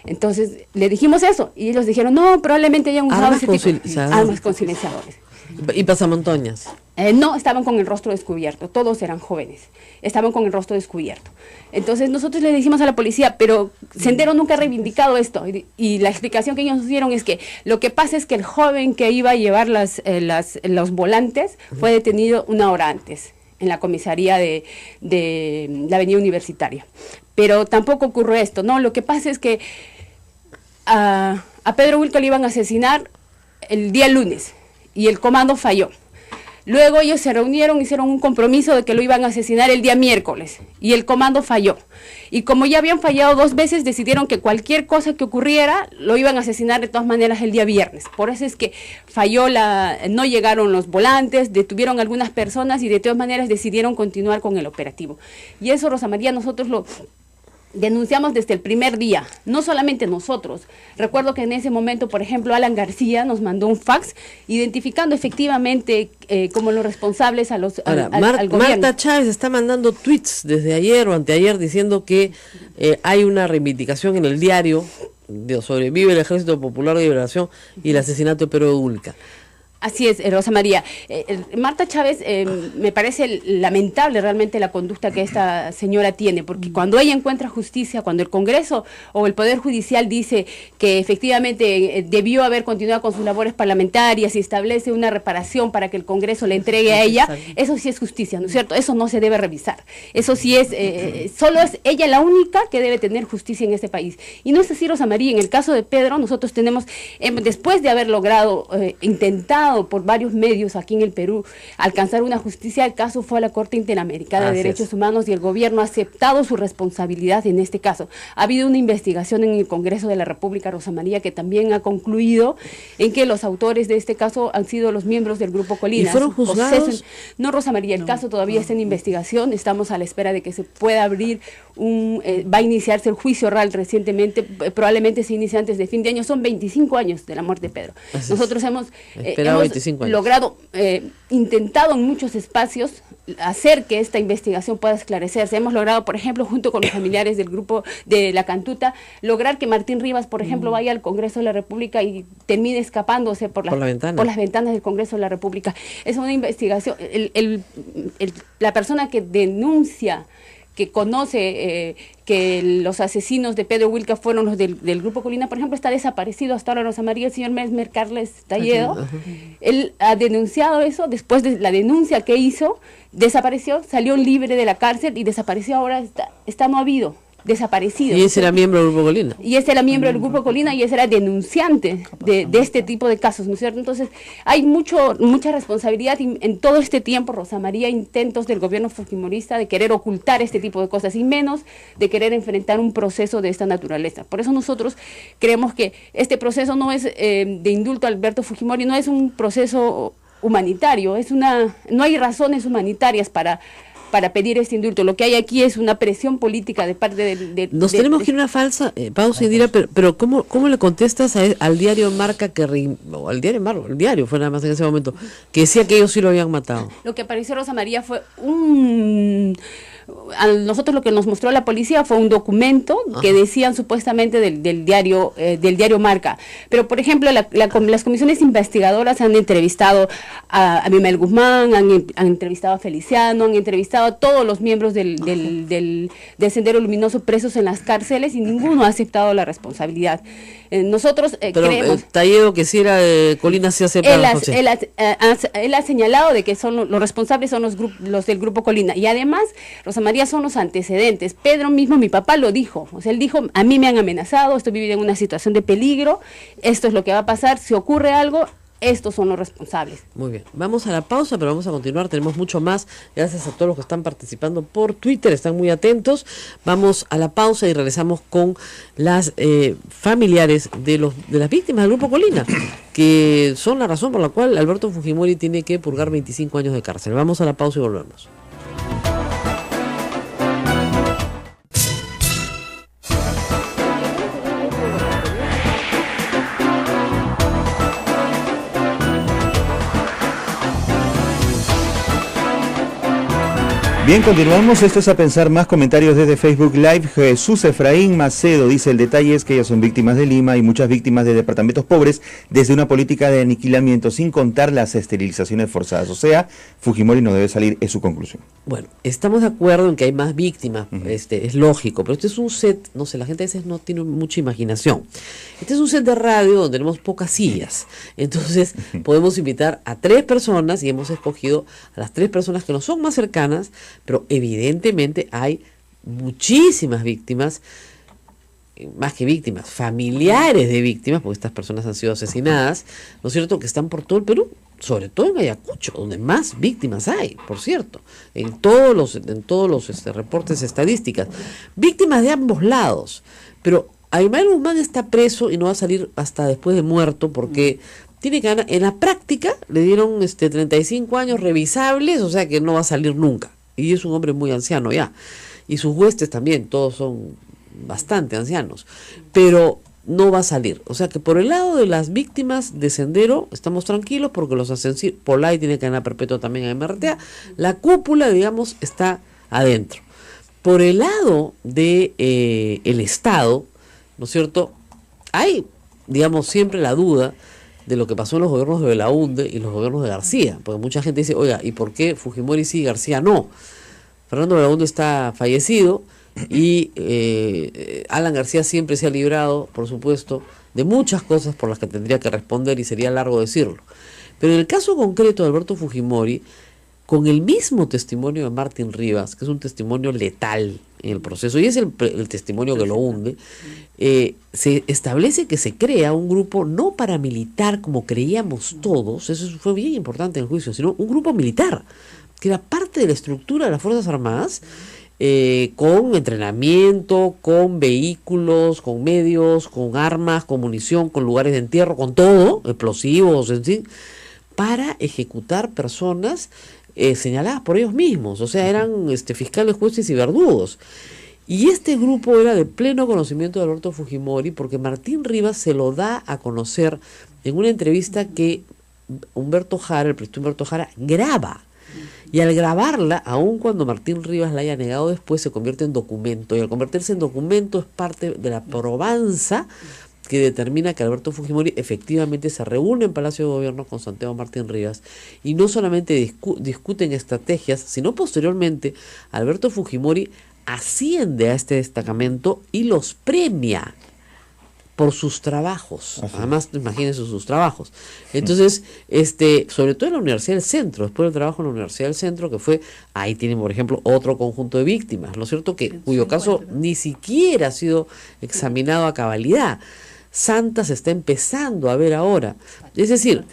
Entonces le dijimos eso, y ellos dijeron: no, probablemente hayan usado ese tipo de armas con silenciadores.
¿Y pasamontañas?
No, estaban con el rostro descubierto, todos eran jóvenes, estaban con el rostro descubierto. Entonces nosotros le dijimos a la policía: pero Sendero nunca ha reivindicado esto, y la explicación que ellos nos dieron es que lo que pasa es que el joven que iba a llevar los volantes fue detenido una hora antes en la comisaría de la Avenida Universitaria. Pero tampoco ocurrió esto, ¿no? Lo que pasa es que a Pedro Wilca lo iban a asesinar el día lunes, y el comando falló. Luego ellos se reunieron, hicieron un compromiso de que lo iban a asesinar el día miércoles, y el comando falló. Y como ya habían fallado 2 veces, decidieron que cualquier cosa que ocurriera lo iban a asesinar de todas maneras el día viernes. Por eso es que falló no llegaron los volantes, detuvieron algunas personas, y de todas maneras decidieron continuar con el operativo. Y eso, Rosa María, nosotros lo denunciamos desde el primer día, no solamente nosotros. Recuerdo que en ese momento, por ejemplo, Alan García nos mandó un fax identificando efectivamente como los responsables al gobierno.
Marta Chávez está mandando tweets desde ayer o anteayer diciendo que hay una reivindicación en el diario de Sobrevive el Ejército Popular de Liberación y el asesinato de Pedro Wilca.
Así es, Rosa María. Marta Chávez, me parece lamentable realmente la conducta que esta señora tiene, porque cuando ella encuentra justicia, cuando el Congreso o el Poder Judicial dice que efectivamente debió haber continuado con sus labores parlamentarias y establece una reparación para que el Congreso le entregue a ella, eso sí es justicia, ¿no es cierto? Eso no se debe revisar. Eso sí es, solo es ella la única que debe tener justicia en este país. Y no es así, Rosa María. En el caso de Pedro, nosotros tenemos, después de haber logrado, intentado por varios medios aquí en el Perú alcanzar una justicia, el caso fue a la Corte Interamericana de Derechos Humanos, y el gobierno ha aceptado su responsabilidad en este caso. Ha habido una investigación en el Congreso de la República, Rosa María, que también ha concluido en que los autores de este caso han sido los miembros del Grupo Colina.
¿Y fueron juzgados?
No, Rosa María, el caso todavía está en investigación, estamos a la espera de que se pueda abrir va a iniciarse el juicio oral recientemente, probablemente se inicie antes de fin de año. Son 25 años de la muerte de Pedro. Nosotros hemos logrado, intentado en muchos espacios hacer que esta investigación pueda esclarecerse. Hemos logrado, por ejemplo, junto con los familiares del grupo de La Cantuta, lograr que Martín Rivas, por ejemplo, vaya al Congreso de la República y termine escapándose por las ventanas del Congreso de la República. Es una investigación. La persona que denuncia, que conoce que los asesinos de Pedro Wilca fueron los del Grupo Colina, por ejemplo, está desaparecido hasta ahora, Rosa María. El señor Mesmer Carles Talledo, él ha denunciado eso. Después de la denuncia que hizo, desapareció, salió libre de la cárcel y desapareció. Ahora está no habido. desaparecidos.
Y ese era miembro del Grupo Colina.
Y ese era miembro del Grupo Colina y ese era denunciante de este tipo de casos, ¿no es cierto? Entonces, hay mucha responsabilidad en todo este tiempo, Rosa María, intentos del gobierno fujimorista de querer ocultar este tipo de cosas y menos de querer enfrentar un proceso de esta naturaleza. Por eso nosotros creemos que este proceso no es de indulto a Alberto Fujimori, no es un proceso humanitario, no hay razones humanitarias para pedir este indulto. Lo que hay aquí es una presión política de parte
Nos tenemos que ir a una falsa pausa, Indira, pero ¿cómo le contestas al diario Marca o al diario Marca, el diario fue nada más en ese momento, que decía que ellos sí lo habían matado?
Lo que apareció Rosa María fue a nosotros lo que nos mostró la policía fue un documento que decían supuestamente del diario Marca. Pero, por ejemplo, las comisiones investigadoras han entrevistado a Mimel Guzmán, han entrevistado a Feliciano, han entrevistado a todos los miembros del Sendero Luminoso presos en las cárceles y ninguno ha aceptado la responsabilidad. Nosotros creemos...
Tallego, que si era Colina, sí acepta
él ha señalado de que son los responsables son los del Grupo Colina. Y además, Rosa María, son los antecedentes. Pedro mismo, mi papá, lo dijo. O sea, él dijo, a mí me han amenazado, estoy viviendo en una situación de peligro, esto es lo que va a pasar, si ocurre algo, estos son los responsables.
Muy bien, vamos a la pausa, pero vamos a continuar, tenemos mucho más, gracias a todos los que están participando por Twitter, están muy atentos. Vamos a la pausa y regresamos con las familiares de las víctimas del Grupo Colina, que son la razón por la cual Alberto Fujimori tiene que purgar 25 años de cárcel. Vamos a la pausa y volvemos.
Bien, continuamos. Esto es A Pensar Más. Comentarios desde Facebook Live. Jesús Efraín Macedo dice: el detalle es que ellas son víctimas de Lima y muchas víctimas de departamentos pobres desde una política de aniquilamiento, sin contar las esterilizaciones forzadas. O sea, Fujimori no debe salir, es su conclusión.
Bueno, estamos de acuerdo en que hay más víctimas, es lógico, pero este es un set, no sé, la gente a veces no tiene mucha imaginación. Este es un set de radio donde tenemos pocas sillas, entonces podemos invitar a 3 personas y hemos escogido a las 3 personas que nos son más cercanas, pero evidentemente hay muchísimas víctimas, más que víctimas, familiares de víctimas, porque estas personas han sido asesinadas, ¿no es cierto?, que están por todo el Perú, sobre todo en Ayacucho, donde más víctimas hay, por cierto, en todos los reportes estadísticas, víctimas de ambos lados. Pero Aymar Guzmán está preso y no va a salir hasta después de muerto, porque tiene que ganar. En la práctica le dieron 35 años revisables, o sea que no va a salir nunca, y es un hombre muy anciano ya, y sus huestes también, todos son bastante ancianos, pero no va a salir. O sea que por el lado de las víctimas de Sendero estamos tranquilos, porque los asesinos, Polay tiene cadena perpetua también en MRTA, la cúpula, digamos, está adentro. Por el lado de el Estado, ¿no es cierto?, hay, digamos, siempre la duda de lo que pasó en los gobiernos de Belaúnde y los gobiernos de García, porque mucha gente dice, oiga, ¿y por qué Fujimori sí y García no? Fernando Belaúnde está fallecido y Alan García siempre se ha librado, por supuesto, de muchas cosas por las que tendría que responder y sería largo decirlo. Pero en el caso concreto de Alberto Fujimori, con el mismo testimonio de Martín Rivas, que es un testimonio letal en el proceso, y es el testimonio que lo hunde, se establece que se crea un grupo no paramilitar como creíamos todos, eso fue bien importante en el juicio, sino un grupo militar, que era parte de la estructura de las Fuerzas Armadas, con entrenamiento, con vehículos, con medios, con armas, con munición, con lugares de entierro, con todo, explosivos, en fin, para ejecutar personas señaladas por ellos mismos, o sea, eran fiscales, jueces y verdugos. Y este grupo era de pleno conocimiento de Alberto Fujimori, porque Martín Rivas se lo da a conocer en una entrevista que Humberto Jara, el periodista Humberto Jara, graba. Y al grabarla, aun cuando Martín Rivas la haya negado después, se convierte en documento. Y al convertirse en documento es parte de la probanza que determina que Alberto Fujimori efectivamente se reúne en Palacio de Gobierno con Santiago Martín Rivas y no solamente discuten estrategias, sino posteriormente Alberto Fujimori asciende a este destacamento y los premia por sus trabajos.
Así
Además, imagínense sus trabajos. Entonces, sobre todo en la Universidad del Centro, después del trabajo en la Universidad del Centro, que fue, ahí tienen, por ejemplo, otro conjunto de víctimas, ¿no es cierto? Cuyo caso ni siquiera ha sido examinado a cabalidad. Santa se está empezando a ver ahora. Es decir,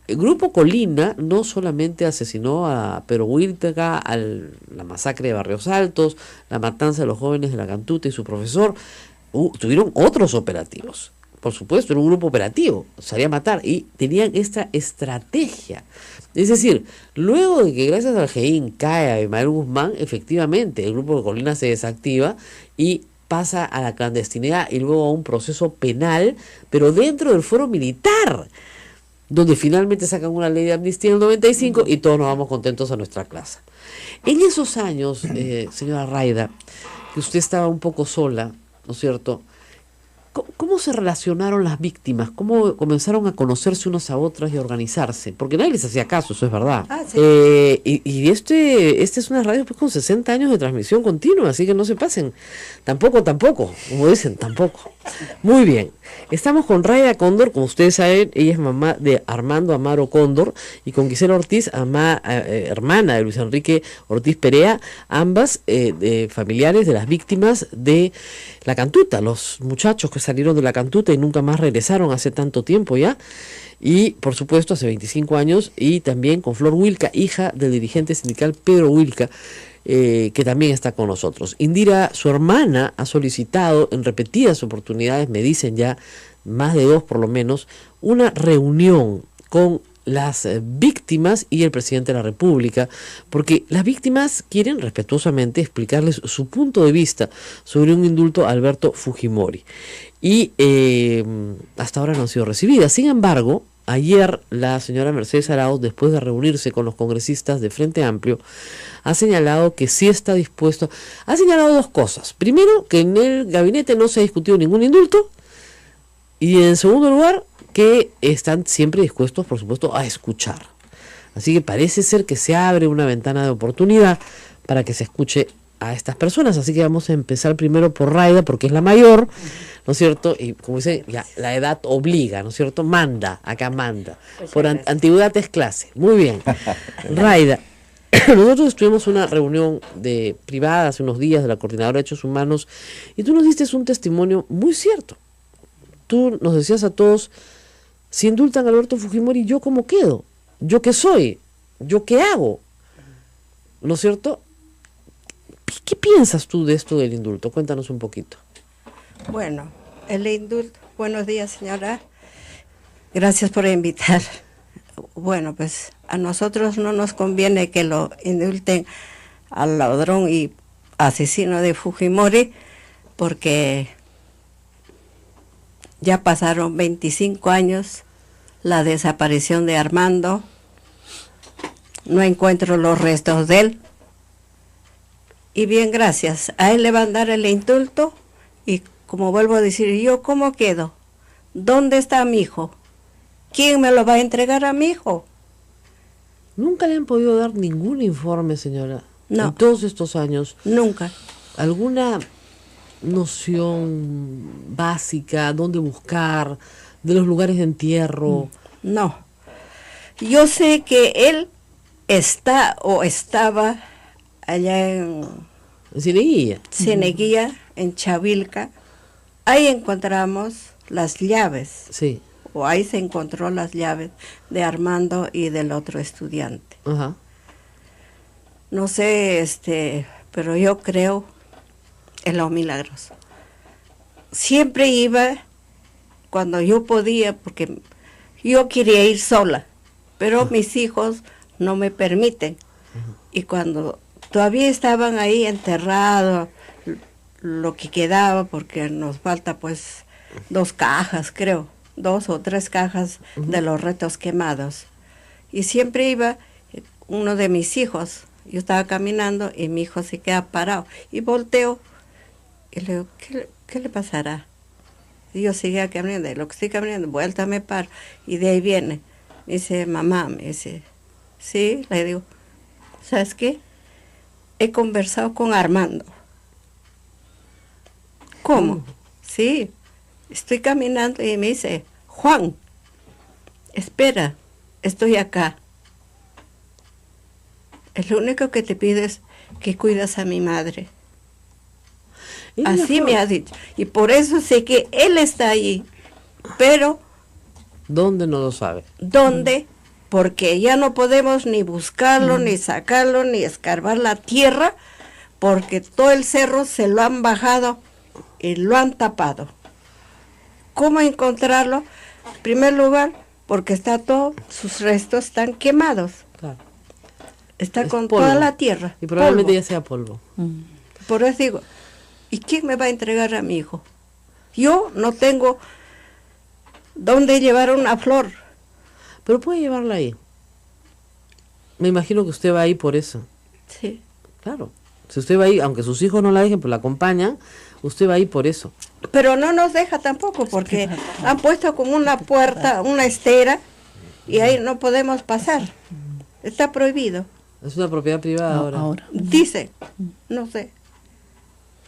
el Grupo Colina no solamente asesinó a Pedro Huilca, la masacre de Barrios Altos, la matanza de los jóvenes de la Cantuta y su profesor, tuvieron otros operativos. Por supuesto, era un grupo operativo, salía a matar y tenían esta estrategia. Es decir, luego de que gracias al GEIN cae a Ismael Guzmán, efectivamente el Grupo de Colina se desactiva y pasa a la clandestinidad y luego a un proceso penal, pero dentro del fuero militar, donde finalmente sacan una ley de amnistía en el 95 y todos nos vamos contentos a nuestra casa. En esos años, señora Rayda, que usted estaba un poco sola, ¿no es cierto? ¿Cómo se relacionaron las víctimas? ¿Cómo comenzaron a conocerse unas a otras y a organizarse? Porque nadie les hacía caso, eso es verdad.
Sí.
Y este es una radio pues, con 60 años de transmisión continua, así que no se pasen. Tampoco, como dicen, tampoco. Muy bien. Estamos con Rayda Cóndor, como ustedes saben, ella es mamá de Armando Amaro Cóndor, y con Gisela Ortiz, hermana de Luis Enrique Ortiz Perea, ambas familiares de las víctimas de la Cantuta, los muchachos que salieron de la Cantuta y nunca más regresaron hace tanto tiempo ya, y por supuesto hace 25 años, y también con Flor Huilca, hija del dirigente sindical Pedro Huilca, que también está con nosotros. Indira, su hermana, ha solicitado en repetidas oportunidades, me dicen ya más de 2 por lo menos, una reunión con las víctimas y el presidente de la República, porque las víctimas quieren respetuosamente explicarles su punto de vista sobre un indulto a Alberto Fujimori. Y hasta ahora no han sido recibidas. Sin embargo, ayer la señora Mercedes Arauz, después de reunirse con los congresistas de Frente Amplio, ha señalado que sí está dispuesto. Ha señalado 2 cosas. Primero, que en el gabinete no se ha discutido ningún indulto. Y en segundo lugar, que están siempre dispuestos, por supuesto, a escuchar. Así que parece ser que se abre una ventana de oportunidad para que se escuche a estas personas. Así que vamos a empezar primero por Rayda, porque es la mayor, ¿no es cierto? Y como dice, ya, la edad obliga, ¿no es cierto? Manda, acá manda. Por antigüedad es clase. Muy bien. Rayda, nosotros tuvimos una reunión privada hace unos días de la Coordinadora de Derechos Humanos y tú nos diste un testimonio muy cierto. Tú nos decías a todos, si indultan a Alberto Fujimori, ¿yo cómo quedo? ¿Yo qué soy? ¿Yo qué hago? ¿No es cierto? ¿Qué piensas tú de esto del indulto? Cuéntanos un poquito.
Bueno, el indulto. Buenos días, señora. Gracias por invitar. Bueno, pues a nosotros no nos conviene que lo indulten al ladrón y asesino de Fujimori, porque ya pasaron 25 años la desaparición de Armando. No encuentro los restos de él. Y bien, gracias. A él le van a dar el indulto y, como vuelvo a decir, ¿yo cómo quedo? ¿Dónde está mi hijo? ¿Quién me lo va a entregar a mi hijo?
¿Nunca le han podido dar ningún informe, señora?
No.
En todos estos años.
Nunca.
¿Alguna noción básica, dónde buscar, de los lugares de entierro?
No. Yo sé que él está o estaba allá en
Cieneguilla.
Cieneguilla, en Chavilca. Ahí encontramos las llaves,
Sí.
o ahí se encontró las llaves de Armando y del otro estudiante.
Ajá.
No sé, pero yo creo en los milagros. Siempre iba cuando yo podía, porque yo quería ir sola, pero mis hijos no me permiten. Y cuando todavía estaban ahí enterrados, lo que quedaba, porque nos falta pues 2 cajas, creo, 2 o 3 cajas de los restos quemados. Y siempre iba uno de mis hijos, yo estaba caminando y mi hijo se queda parado. Y volteo y le digo, ¿qué le pasará? Y yo seguía caminando, y lo que estoy caminando, vuelta me paro. Y de ahí viene, me dice, mamá, me dice, sí, le digo, ¿sabes qué? He conversado con Armando. ¿Cómo? Sí, Estoy caminando y me dice, Juan, espera, estoy acá. Es lo único que te pido es que cuidas a mi madre. Así me ha dicho. Y por eso sé que él está allí. Pero...
¿dónde? No lo sabe.
¿Dónde? Porque ya no podemos ni buscarlo, ni sacarlo, ni escarbar la tierra, porque todo el cerro se lo han bajado y lo han tapado. ¿Cómo encontrarlo? En primer lugar, porque está todo, sus restos están quemados.
Claro.
Está
Es
con
polvo.
toda la tierra.
Y probablemente
polvo.
ya sea polvo.
Por eso digo, ¿y quién me va a entregar a mi hijo? Yo no tengo dónde llevar una flor.
Pero puede llevarla ahí. Me imagino que usted va ahí por eso.
Sí.
Claro. Si usted va ahí, aunque sus hijos no la dejen, pero la acompañan, usted va ahí por eso.
Pero no nos deja tampoco, porque han puesto como una puerta, una estera, y ahí no podemos pasar. Está prohibido.
Es una propiedad privada ahora.
Dice, no sé.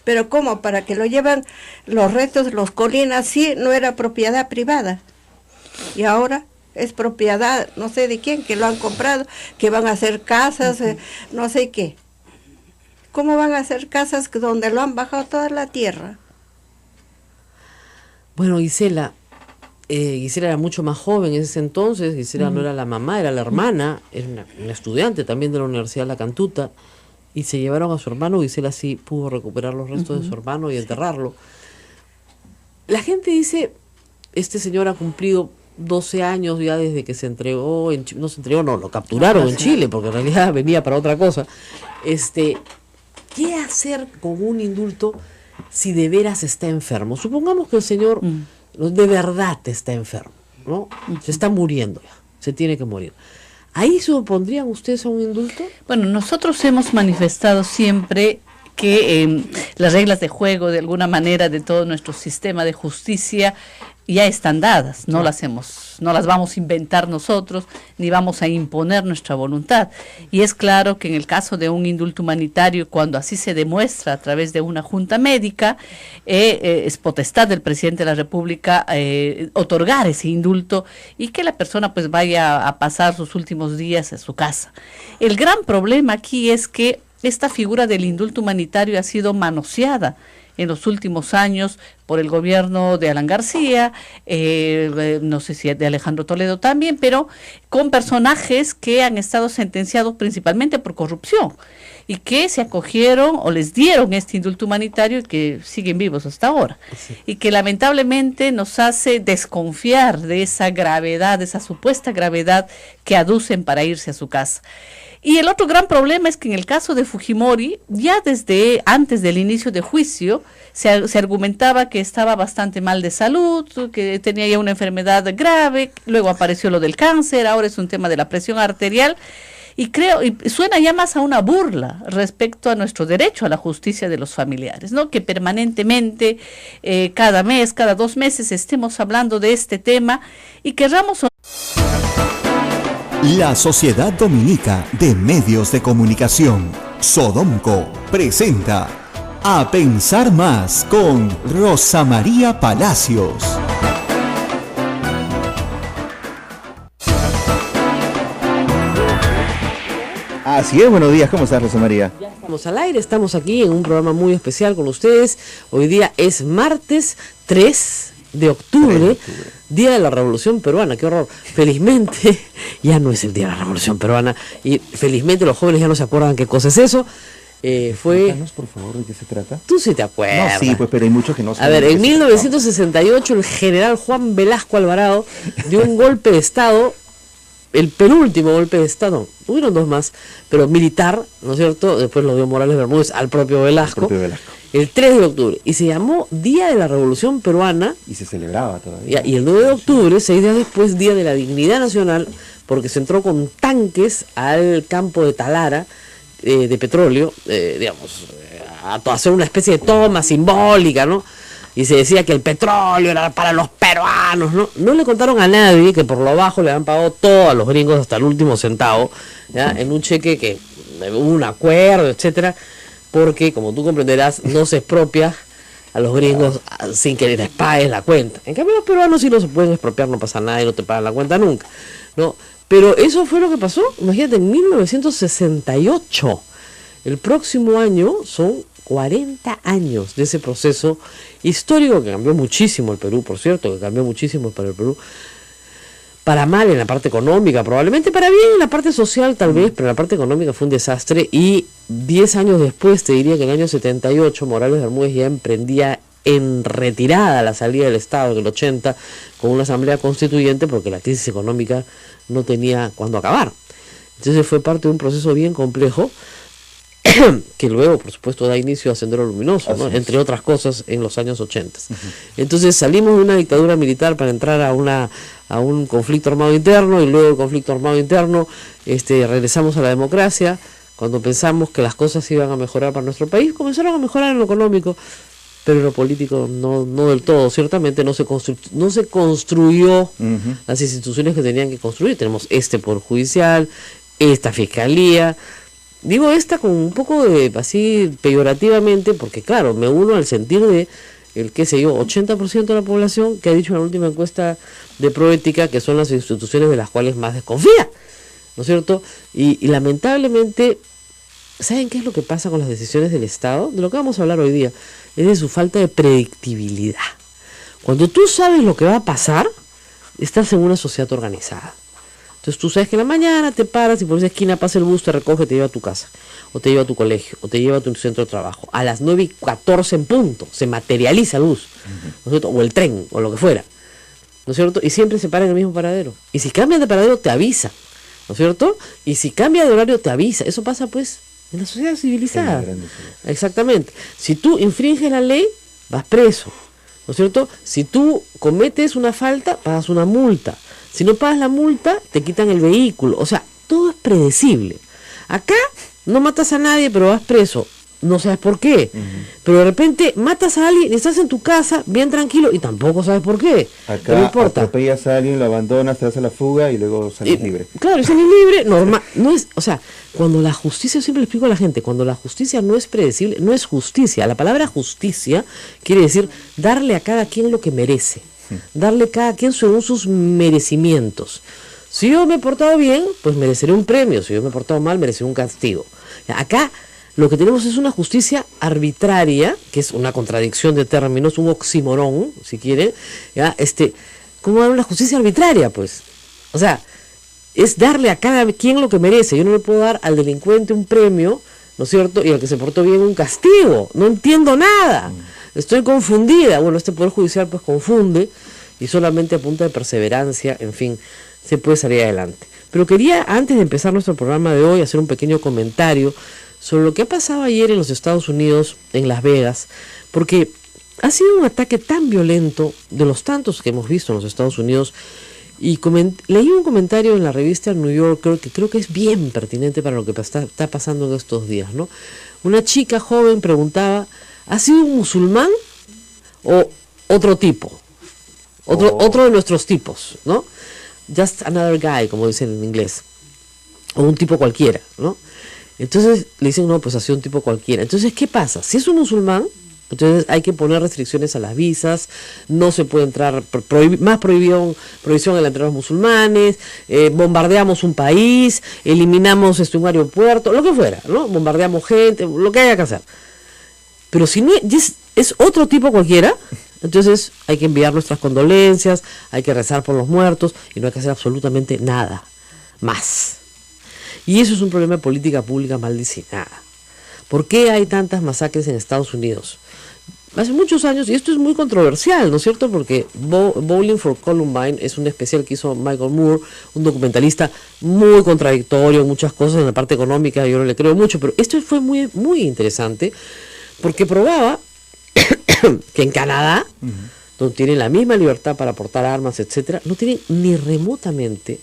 Pero ¿cómo? Para que lo llevan los restos, los colinas, sí, no era propiedad privada. Y ahora es propiedad, no sé de quién, que lo han comprado, que van a hacer casas, no sé qué. ¿Cómo van a hacer casas donde lo han bajado toda la tierra?
Bueno, Gisela era mucho más joven en ese entonces. Gisela no era la mamá, era la hermana, era una estudiante también de la Universidad de La Cantuta, y se llevaron a su hermano. Gisela sí pudo recuperar los restos de su hermano y enterrarlo. La gente dice, este señor ha cumplido 12 años ya desde que se entregó, lo capturaron en Chile, porque en realidad venía para otra cosa. ¿Qué hacer con un indulto si de veras está enfermo? Supongamos que el señor de verdad está enfermo, ¿no? Se está muriendo ya, se tiene que morir. ¿Ahí se opondrían ustedes a un indulto?
Bueno, nosotros hemos manifestado siempre que las reglas de juego, de alguna manera, de todo nuestro sistema de justicia ya están dadas, no las vamos a inventar nosotros, ni vamos a imponer nuestra voluntad. Y es claro que en el caso de un indulto humanitario, cuando así se demuestra a través de una junta médica, es potestad del presidente de la República otorgar ese indulto y que la persona pues vaya a pasar sus últimos días en su casa. El gran problema aquí es que esta figura del indulto humanitario ha sido manoseada en los últimos años por el gobierno de Alan García, no sé si de Alejandro Toledo también, pero con personajes que han estado sentenciados principalmente por corrupción y que se acogieron o les dieron este indulto humanitario y que siguen vivos hasta ahora. Sí. Y que lamentablemente nos hace desconfiar de esa gravedad, de esa supuesta gravedad que aducen para irse a su casa. Y el otro gran problema es que en el caso de Fujimori, ya desde antes del inicio de juicio, se argumentaba que estaba bastante mal de salud, que tenía ya una enfermedad grave, luego apareció lo del cáncer, ahora es un tema de la presión arterial, y suena ya más a una burla respecto a nuestro derecho a la justicia de los familiares, ¿no? Que permanentemente, cada mes, cada 2 meses, estemos hablando de este tema y querramos...
La Sociedad Dominica de Medios de Comunicación, Sodomco, presenta A Pensar Más con Rosa María Palacios.
Así es, buenos días, ¿cómo estás, Rosa María?
Ya estamos al aire, estamos aquí en un programa muy especial con ustedes. Hoy día es martes 3 de octubre, Día de la Revolución Peruana. Qué horror. Felizmente ya no es el Día de la Revolución Peruana y felizmente los jóvenes ya no se acuerdan qué cosa es eso.
Cuéntanos, por favor, ¿de qué se trata?
Tú sí te acuerdas.
No, sí, pues, pero hay muchos que no saben.
A ver, en 1968 el general Juan Velasco Alvarado dio un golpe de Estado, el penúltimo golpe de Estado, hubieron 2 más, pero militar, ¿no es cierto? Después lo dio Morales Bermúdez al propio Velasco. El 3 de octubre, y se llamó Día de la Revolución Peruana.
Y se celebraba todavía.
Y el 9 de octubre, 6 días después, Día de la Dignidad Nacional, porque se entró con tanques al campo de Talara, de petróleo, a hacer una especie de toma simbólica, ¿no? Y se decía que el petróleo era para los peruanos, ¿no? No le contaron a nadie que por lo bajo le han pagado todo a los gringos hasta el último centavo, ¿ya? En un cheque que hubo un acuerdo, etcétera, porque, como tú comprenderás, no se expropia a los gringos sin que les pagues la cuenta. En cambio los peruanos sí no se pueden expropiar, no pasa nada y no te pagan la cuenta nunca, ¿no? Pero eso fue lo que pasó, imagínate, en 1968. El próximo año son 40 años de ese proceso histórico que cambió muchísimo el Perú, por cierto, que cambió muchísimo para el Perú. Para mal en la parte económica, probablemente para bien en la parte social tal vez, pero en la parte económica fue un desastre. Y 10 años después, te diría que en el año 78, Morales Bermúdez ya emprendía en retirada la salida del Estado en el 80 con una asamblea constituyente porque la crisis económica no tenía cuándo acabar. Entonces fue parte de un proceso bien complejo que luego, por supuesto, da inicio a Sendero Luminoso, ¿no? Entre otras cosas, en los años 80. Entonces salimos de una dictadura militar para entrar a un conflicto armado interno, y luego del conflicto armado interno regresamos a la democracia. Cuando pensamos que las cosas iban a mejorar para nuestro país, comenzaron a mejorar en lo económico, pero en lo político no del todo. Ciertamente no se construyó las instituciones que tenían que construir. Tenemos Poder Judicial, esta Fiscalía. Digo esta con un poco de, así peyorativamente, porque claro, me uno al sentir de el, qué sé yo, 80% de la población que ha dicho en la última encuesta de Proética que son las instituciones de las cuales más desconfía, ¿no es cierto? Y lamentablemente, ¿saben qué es lo que pasa con las decisiones del Estado? De lo que vamos a hablar hoy día, es de su falta de predictibilidad. Cuando tú sabes lo que va a pasar, estás en una sociedad organizada. Entonces tú sabes que en la mañana te paras y por esa esquina pasa el bus, te recoge, te lleva a tu casa, o te lleva a tu colegio, o te lleva a tu centro de trabajo. A las 9:14 en punto se materializa el bus, ¿no es cierto? O el tren, o lo que fuera, ¿no es cierto? Y siempre se para en el mismo paradero. Y si cambian de paradero te avisa, ¿no es cierto? Y si cambia de horario te avisa. Eso pasa pues en la sociedad civilizada. Exactamente. Si tú infringes la ley, vas preso, ¿no es cierto? Si tú cometes una falta, pagas una multa. Si no pagas la multa, te quitan el vehículo. O sea, todo es predecible. Acá no matas a nadie, pero vas preso. No sabes por qué. Pero de repente matas a alguien y estás en tu casa bien tranquilo y tampoco sabes por qué.
Acá
no importa.
Atropellas a alguien, lo abandonas, te das a la fuga y luego sales libre.
Claro, sales libre, normal. No es, o sea, cuando la justicia, siempre le explico a la gente, cuando la justicia no es predecible, no es justicia. La palabra justicia quiere decir darle a cada quien lo que merece. Darle a cada quien según sus merecimientos. Si yo me he portado bien, pues mereceré un premio. Si yo me he portado mal, mereceré un castigo. Acá lo que tenemos es una justicia arbitraria, que es una contradicción de términos, un oxímoron, si quieren. ¿Ya? ¿Cómo dar una justicia arbitraria? Pues, o sea, es darle a cada quien lo que merece. Yo no le puedo dar al delincuente un premio, ¿no es cierto? Y al que se portó bien un castigo. No entiendo nada. Estoy confundida. Bueno, este Poder Judicial pues confunde y solamente a punta de perseverancia, en fin, se puede salir adelante. Pero quería, antes de empezar nuestro programa de hoy, hacer un pequeño comentario sobre lo que ha pasado ayer en los Estados Unidos, en Las Vegas, porque ha sido un ataque tan violento de los tantos que hemos visto en los Estados Unidos. Y leí un comentario en la revista New Yorker que creo que es bien pertinente para lo que está pasando en estos días, ¿no? Una chica joven preguntaba: ¿ha sido un musulmán o otro tipo? Otro de nuestros tipos, ¿no? Just another guy, como dicen en inglés. O un tipo cualquiera, ¿no? Entonces le dicen, no, pues ha sido un tipo cualquiera. Entonces, ¿qué pasa? Si es un musulmán, entonces hay que poner restricciones a las visas, no se puede entrar, más prohibición a la entrada de los musulmanes, bombardeamos un país, eliminamos un aeropuerto, lo que fuera, ¿no? Bombardeamos gente, lo que haya que hacer. Pero si no es otro tipo cualquiera, entonces hay que enviar nuestras condolencias, hay que rezar por los muertos y no hay que hacer absolutamente nada más. Y eso es un problema de política pública mal diseñada. ¿Por qué hay tantas masacres en Estados Unidos? Hace muchos años, y esto es muy controversial, ¿no es cierto? Porque Bowling for Columbine es un especial que hizo Michael Moore, un documentalista muy contradictorio, muchas cosas en la parte económica, yo no le creo mucho, pero esto fue muy, muy interesante, porque probaba que en Canadá, donde tienen la misma libertad para portar armas, etcétera, no tienen ni remotamente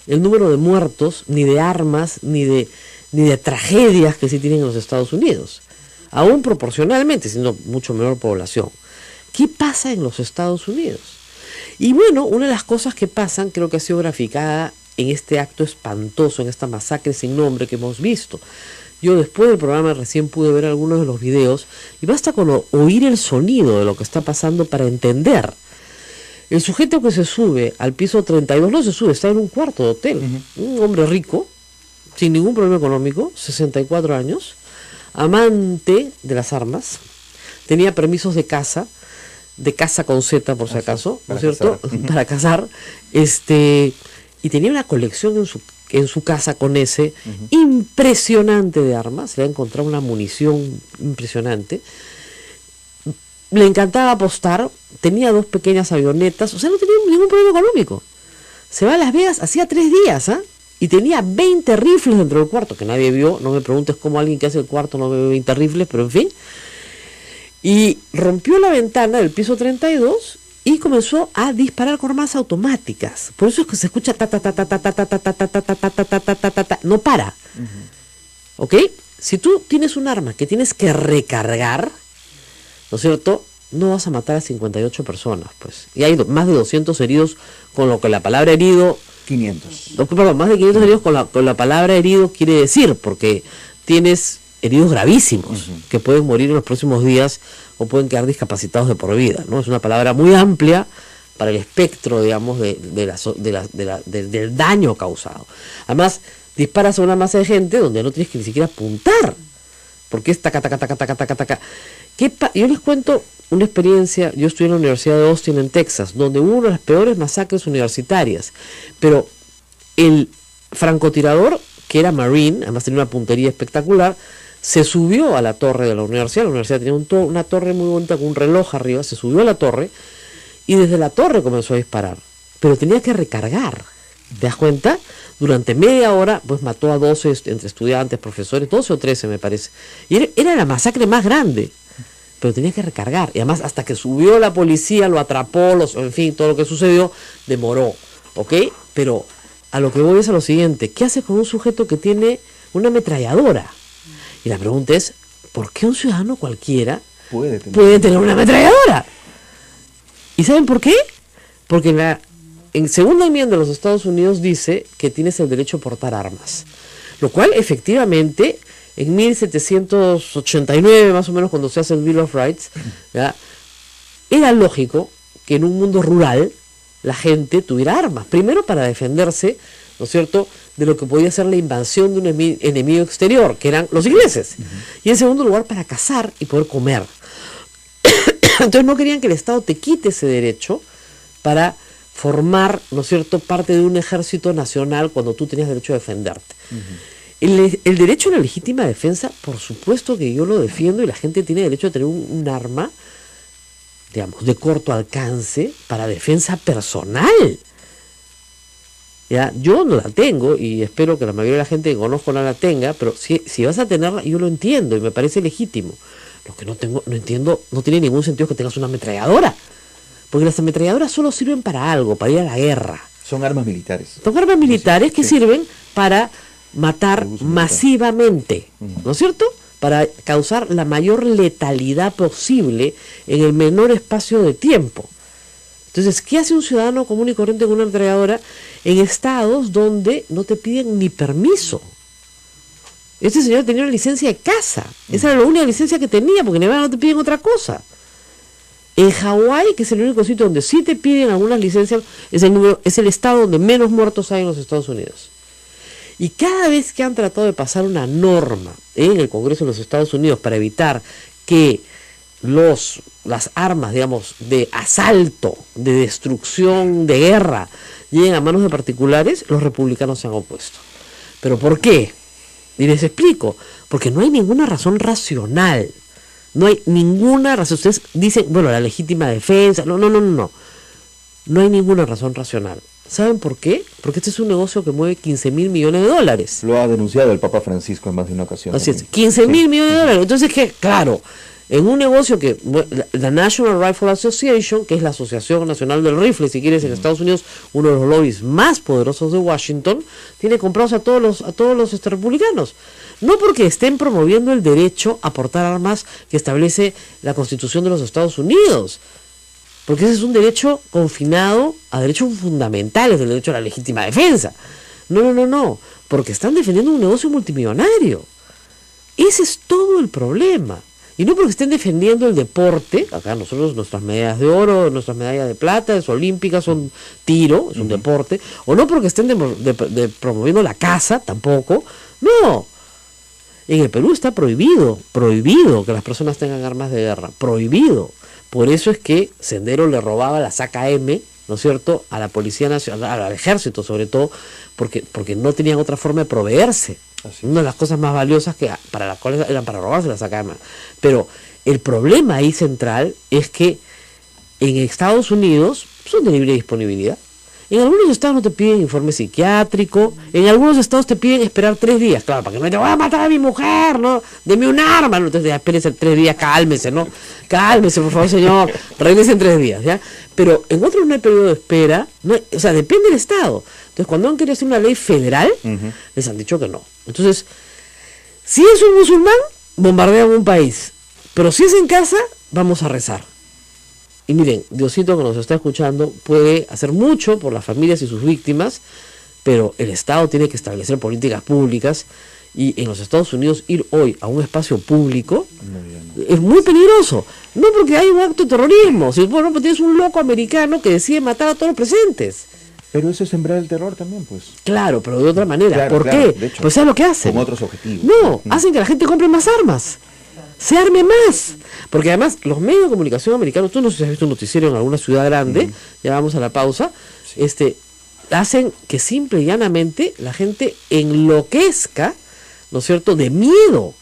el número de muertos, ni de armas, ni de tragedias que sí tienen en los Estados Unidos, aún proporcionalmente, siendo mucho menor población. ¿Qué pasa en los Estados Unidos? Y bueno, una de las cosas que pasan, creo que ha sido graficada en este acto espantoso, en esta masacre sin nombre que hemos visto. Yo después del programa recién pude ver algunos de los videos y basta con oír el sonido de lo que está pasando para entender. El sujeto que se sube al piso 32 no se sube, está en un cuarto de hotel. Un hombre rico, sin ningún problema económico, 64 años, amante de las armas, tenía permisos de casa con Z por si acaso, ¿no es cierto? Para cazar, y tenía una colección en su casa con ese impresionante de armas, le ha encontrado una munición impresionante. Le encantaba apostar, tenía 2 pequeñas avionetas, o sea, no tenía ningún problema económico. Se va a Las Vegas, hacía 3 días, y tenía 20 rifles dentro del cuarto, que nadie vio. No me preguntes cómo alguien que hace el cuarto no ve 20 rifles, pero en fin. Y rompió la ventana del piso 32 y comenzó a disparar con armas automáticas. Por eso es que se escucha ta ta ta ta ta ta ta ta ta ta ta ta ta ta ta ta ta, no para. ¿Ok? Si tú tienes un arma que tienes que recargar, ¿no es cierto?, no vas a matar a 58 personas, pues. Y hay más de 200 heridos, con lo que la palabra herido...
500.
Perdón, más de 500 heridos con la palabra herido quiere decir, porque tienes heridos gravísimos, que pueden morir en los próximos días o pueden quedar discapacitados de por vida, ¿no? Es una palabra muy amplia para el espectro, digamos, del daño causado. Además, disparas a una masa de gente donde no tienes que ni siquiera apuntar, porque es taca, taca, taca, taca, taca, taca. Yo les cuento una experiencia. Yo estudié en la Universidad de Austin, en Texas, donde hubo una de las peores masacres universitarias, pero el francotirador, que era Marine, además tenía una puntería espectacular, se subió a la torre de la universidad. La universidad tenía una torre muy bonita con un reloj arriba, se subió a la torre y desde la torre comenzó a disparar, pero tenía que recargar. ¿Te das cuenta? Durante media hora, pues mató a 12 entre estudiantes, profesores, 12 o 13 me parece. Y era la masacre más grande, pero tenía que recargar. Y además, hasta que subió la policía, lo atrapó, en fin, todo lo que sucedió, demoró. ¿Ok? Pero a lo que voy es a lo siguiente: ¿qué hace con un sujeto que tiene una ametralladora? Y la pregunta es, ¿por qué un ciudadano cualquiera puede tener una ametralladora? ¿Y saben por qué? Porque en segunda enmienda de los Estados Unidos dice que tienes el derecho a portar armas, lo cual efectivamente en 1789 más o menos, cuando se hace el Bill of Rights, ¿ya?, era lógico que en un mundo rural la gente tuviera armas, primero para defenderse, ¿no es cierto?, de lo que podía ser la invasión de un enemigo exterior, que eran los ingleses, y en segundo lugar para cazar y poder comer. Entonces no querían que el Estado te quite ese derecho para formar, ¿no es cierto?, parte de un ejército nacional cuando tú tenías derecho a defenderte. El derecho a la legítima defensa, por supuesto que yo lo defiendo, y la gente tiene derecho a tener un arma, digamos, de corto alcance para defensa personal. ¿Ya? Yo no la tengo y espero que la mayoría de la gente que conozco no la tenga, pero si vas a tenerla, yo lo entiendo y me parece legítimo. Lo que no entiendo, no tiene ningún sentido que tengas una ametralladora, porque las ametralladoras solo sirven para algo, para ir a la guerra.
Son armas militares.
Son armas militares que sirven para matar masivamente, ¿no es cierto?, para causar la mayor letalidad posible en el menor espacio de tiempo. Entonces, ¿qué hace un ciudadano común y corriente con una ametralladora en estados donde no te piden ni permiso? Este señor tenía una licencia de caza, esa era la única licencia que tenía, porque en Nevada no te piden otra cosa. En Hawái, que es el único sitio donde sí te piden algunas licencias, es el estado donde menos muertos hay en los Estados Unidos. Y cada vez que han tratado de pasar una norma en el Congreso de los Estados Unidos para evitar que las armas, digamos, de asalto, de destrucción, de guerra, lleguen a manos de particulares, los republicanos se han opuesto. ¿Pero por qué? Y les explico. Porque no hay ninguna razón racional. No hay ninguna razón. Ustedes dicen, bueno, la legítima defensa. No. No hay ninguna razón racional. ¿Saben por qué? Porque este es un negocio que mueve 15 mil millones de dólares.
Lo ha denunciado el Papa Francisco en más de una ocasión.
Así es, 15 mil millones de dólares. Entonces, claro, en un negocio que la National Rifle Association, que es la Asociación Nacional del Rifle, si quieres, en Estados Unidos, uno de los lobbies más poderosos de Washington, tiene comprados a todos los republicanos. No porque estén promoviendo el derecho a portar armas que establece la Constitución de los Estados Unidos, porque ese es un derecho confinado a derechos fundamentales, el derecho a la legítima defensa. No, porque están defendiendo un negocio multimillonario. Ese es todo el problema. Y no porque estén defendiendo el deporte, acá nosotros nuestras medallas de oro, nuestras medallas de plata, es olímpicas, son tiro, es un deporte, o no porque estén promoviendo la caza, tampoco, no. En el Perú está prohibido que las personas tengan armas de guerra, prohibido. Por eso es que Sendero le robaba las AKM, ¿no es cierto?, a la Policía Nacional, al Ejército sobre todo, porque no tenían otra forma de proveerse. Una de las cosas más valiosas para las cuales eran para robarse las AKM. Pero el problema ahí central es que en Estados Unidos son de libre disponibilidad. En algunos estados no te piden informe psiquiátrico, en algunos estados te piden esperar 3 días, claro, para que no te voy a matar a mi mujer, ¿no? Deme un arma, ¿no? Entonces ya espérese 3 días, cálmese, ¿no? Cálmese, por favor, señor, regrese en 3 días, ¿ya? Pero en otros no hay periodo de espera, o sea, depende del estado. Entonces, cuando han querido hacer una ley federal, les han dicho que no. Entonces, si es un musulmán, bombardean un país, pero si es en casa, vamos a rezar. Y miren, Diosito que nos está escuchando puede hacer mucho por las familias y sus víctimas, pero el Estado tiene que establecer políticas públicas, y en los Estados Unidos ir hoy a un espacio público es muy peligroso. No porque hay un acto de terrorismo, si bueno, pues tienes un loco americano que decide matar a todos los presentes.
Pero eso es sembrar el terror también, pues.
Claro, pero de otra manera.
Claro,
¿Por
claro,
qué?
de hecho,
Pues ¿sabes lo que hacen?
con otros objetivos.
No, hacen que la gente compre más armas, se arme más. Porque además los medios de comunicación americanos, tú no sé si has visto un noticiero en alguna ciudad grande, ya vamos a la pausa, hacen que simple y llanamente la gente enloquezca, ¿no es cierto?, de miedo.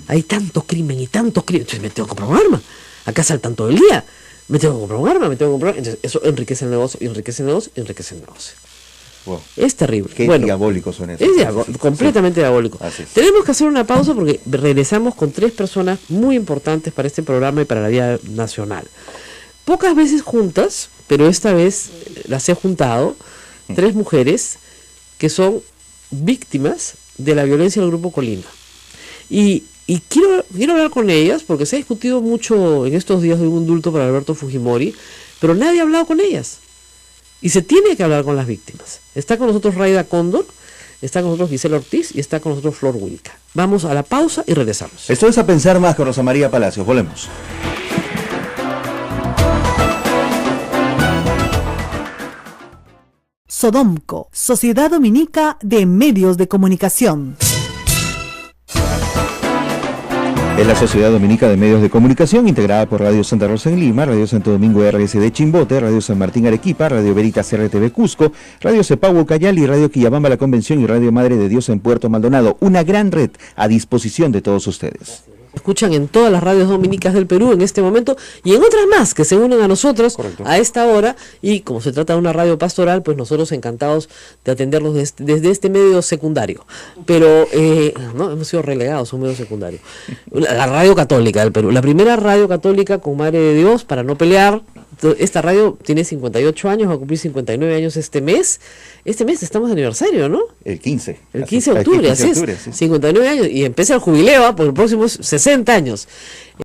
Hay tanto crimen, entonces me tengo que comprar un arma. Acá saltan todo el día. Me tengo que comprar un arma, entonces eso enriquece el negocio, enriquece el negocio.
Wow.
Es terrible.
Qué diabólicos son esos.
Es completamente diabólico. Tenemos que hacer una pausa porque regresamos con 3 personas muy importantes para este programa y para la vida nacional. Pocas veces juntas, pero esta vez las he juntado, 3 mujeres que son víctimas de la violencia del Grupo Colina. Y quiero hablar con ellas porque se ha discutido mucho en estos días de un indulto para Alberto Fujimori, pero nadie ha hablado con ellas. Y se tiene que hablar con las víctimas. Está con nosotros Raida Cóndor, está con nosotros Gisela Ortiz y está con nosotros Flor Wilca. Vamos a la pausa y regresamos.
Esto es A Pensar Más con Rosa María Palacios. Volvemos.
Sodomco, Sociedad Dominica de Medios de Comunicación.
Es la Sociedad Dominica de Medios de Comunicación, integrada por Radio Santa Rosa en Lima, Radio Santo Domingo RSD Chimbote, Radio San Martín Arequipa, Radio Veritas RTV Cusco, Radio Cepagua Cayali, Radio Quillabamba La Convención y Radio Madre de Dios en Puerto Maldonado. Una gran red a disposición de todos ustedes.
Escuchan en todas las radios dominicas del Perú en este momento y en otras más que se unen a nosotros. Correcto. A esta hora, y como se trata de una radio pastoral, pues nosotros encantados de atenderlos desde este medio secundario, pero no hemos sido relegados a un medio secundario. La radio católica del Perú, la primera radio católica con Madre de Dios, para no pelear. Esta radio tiene 58 años, va a cumplir 59 años este mes. Este mes estamos de aniversario, ¿no?
El 15.
El 15 de octubre, así es. 59 años y empieza el jubileo por los próximos 60 años.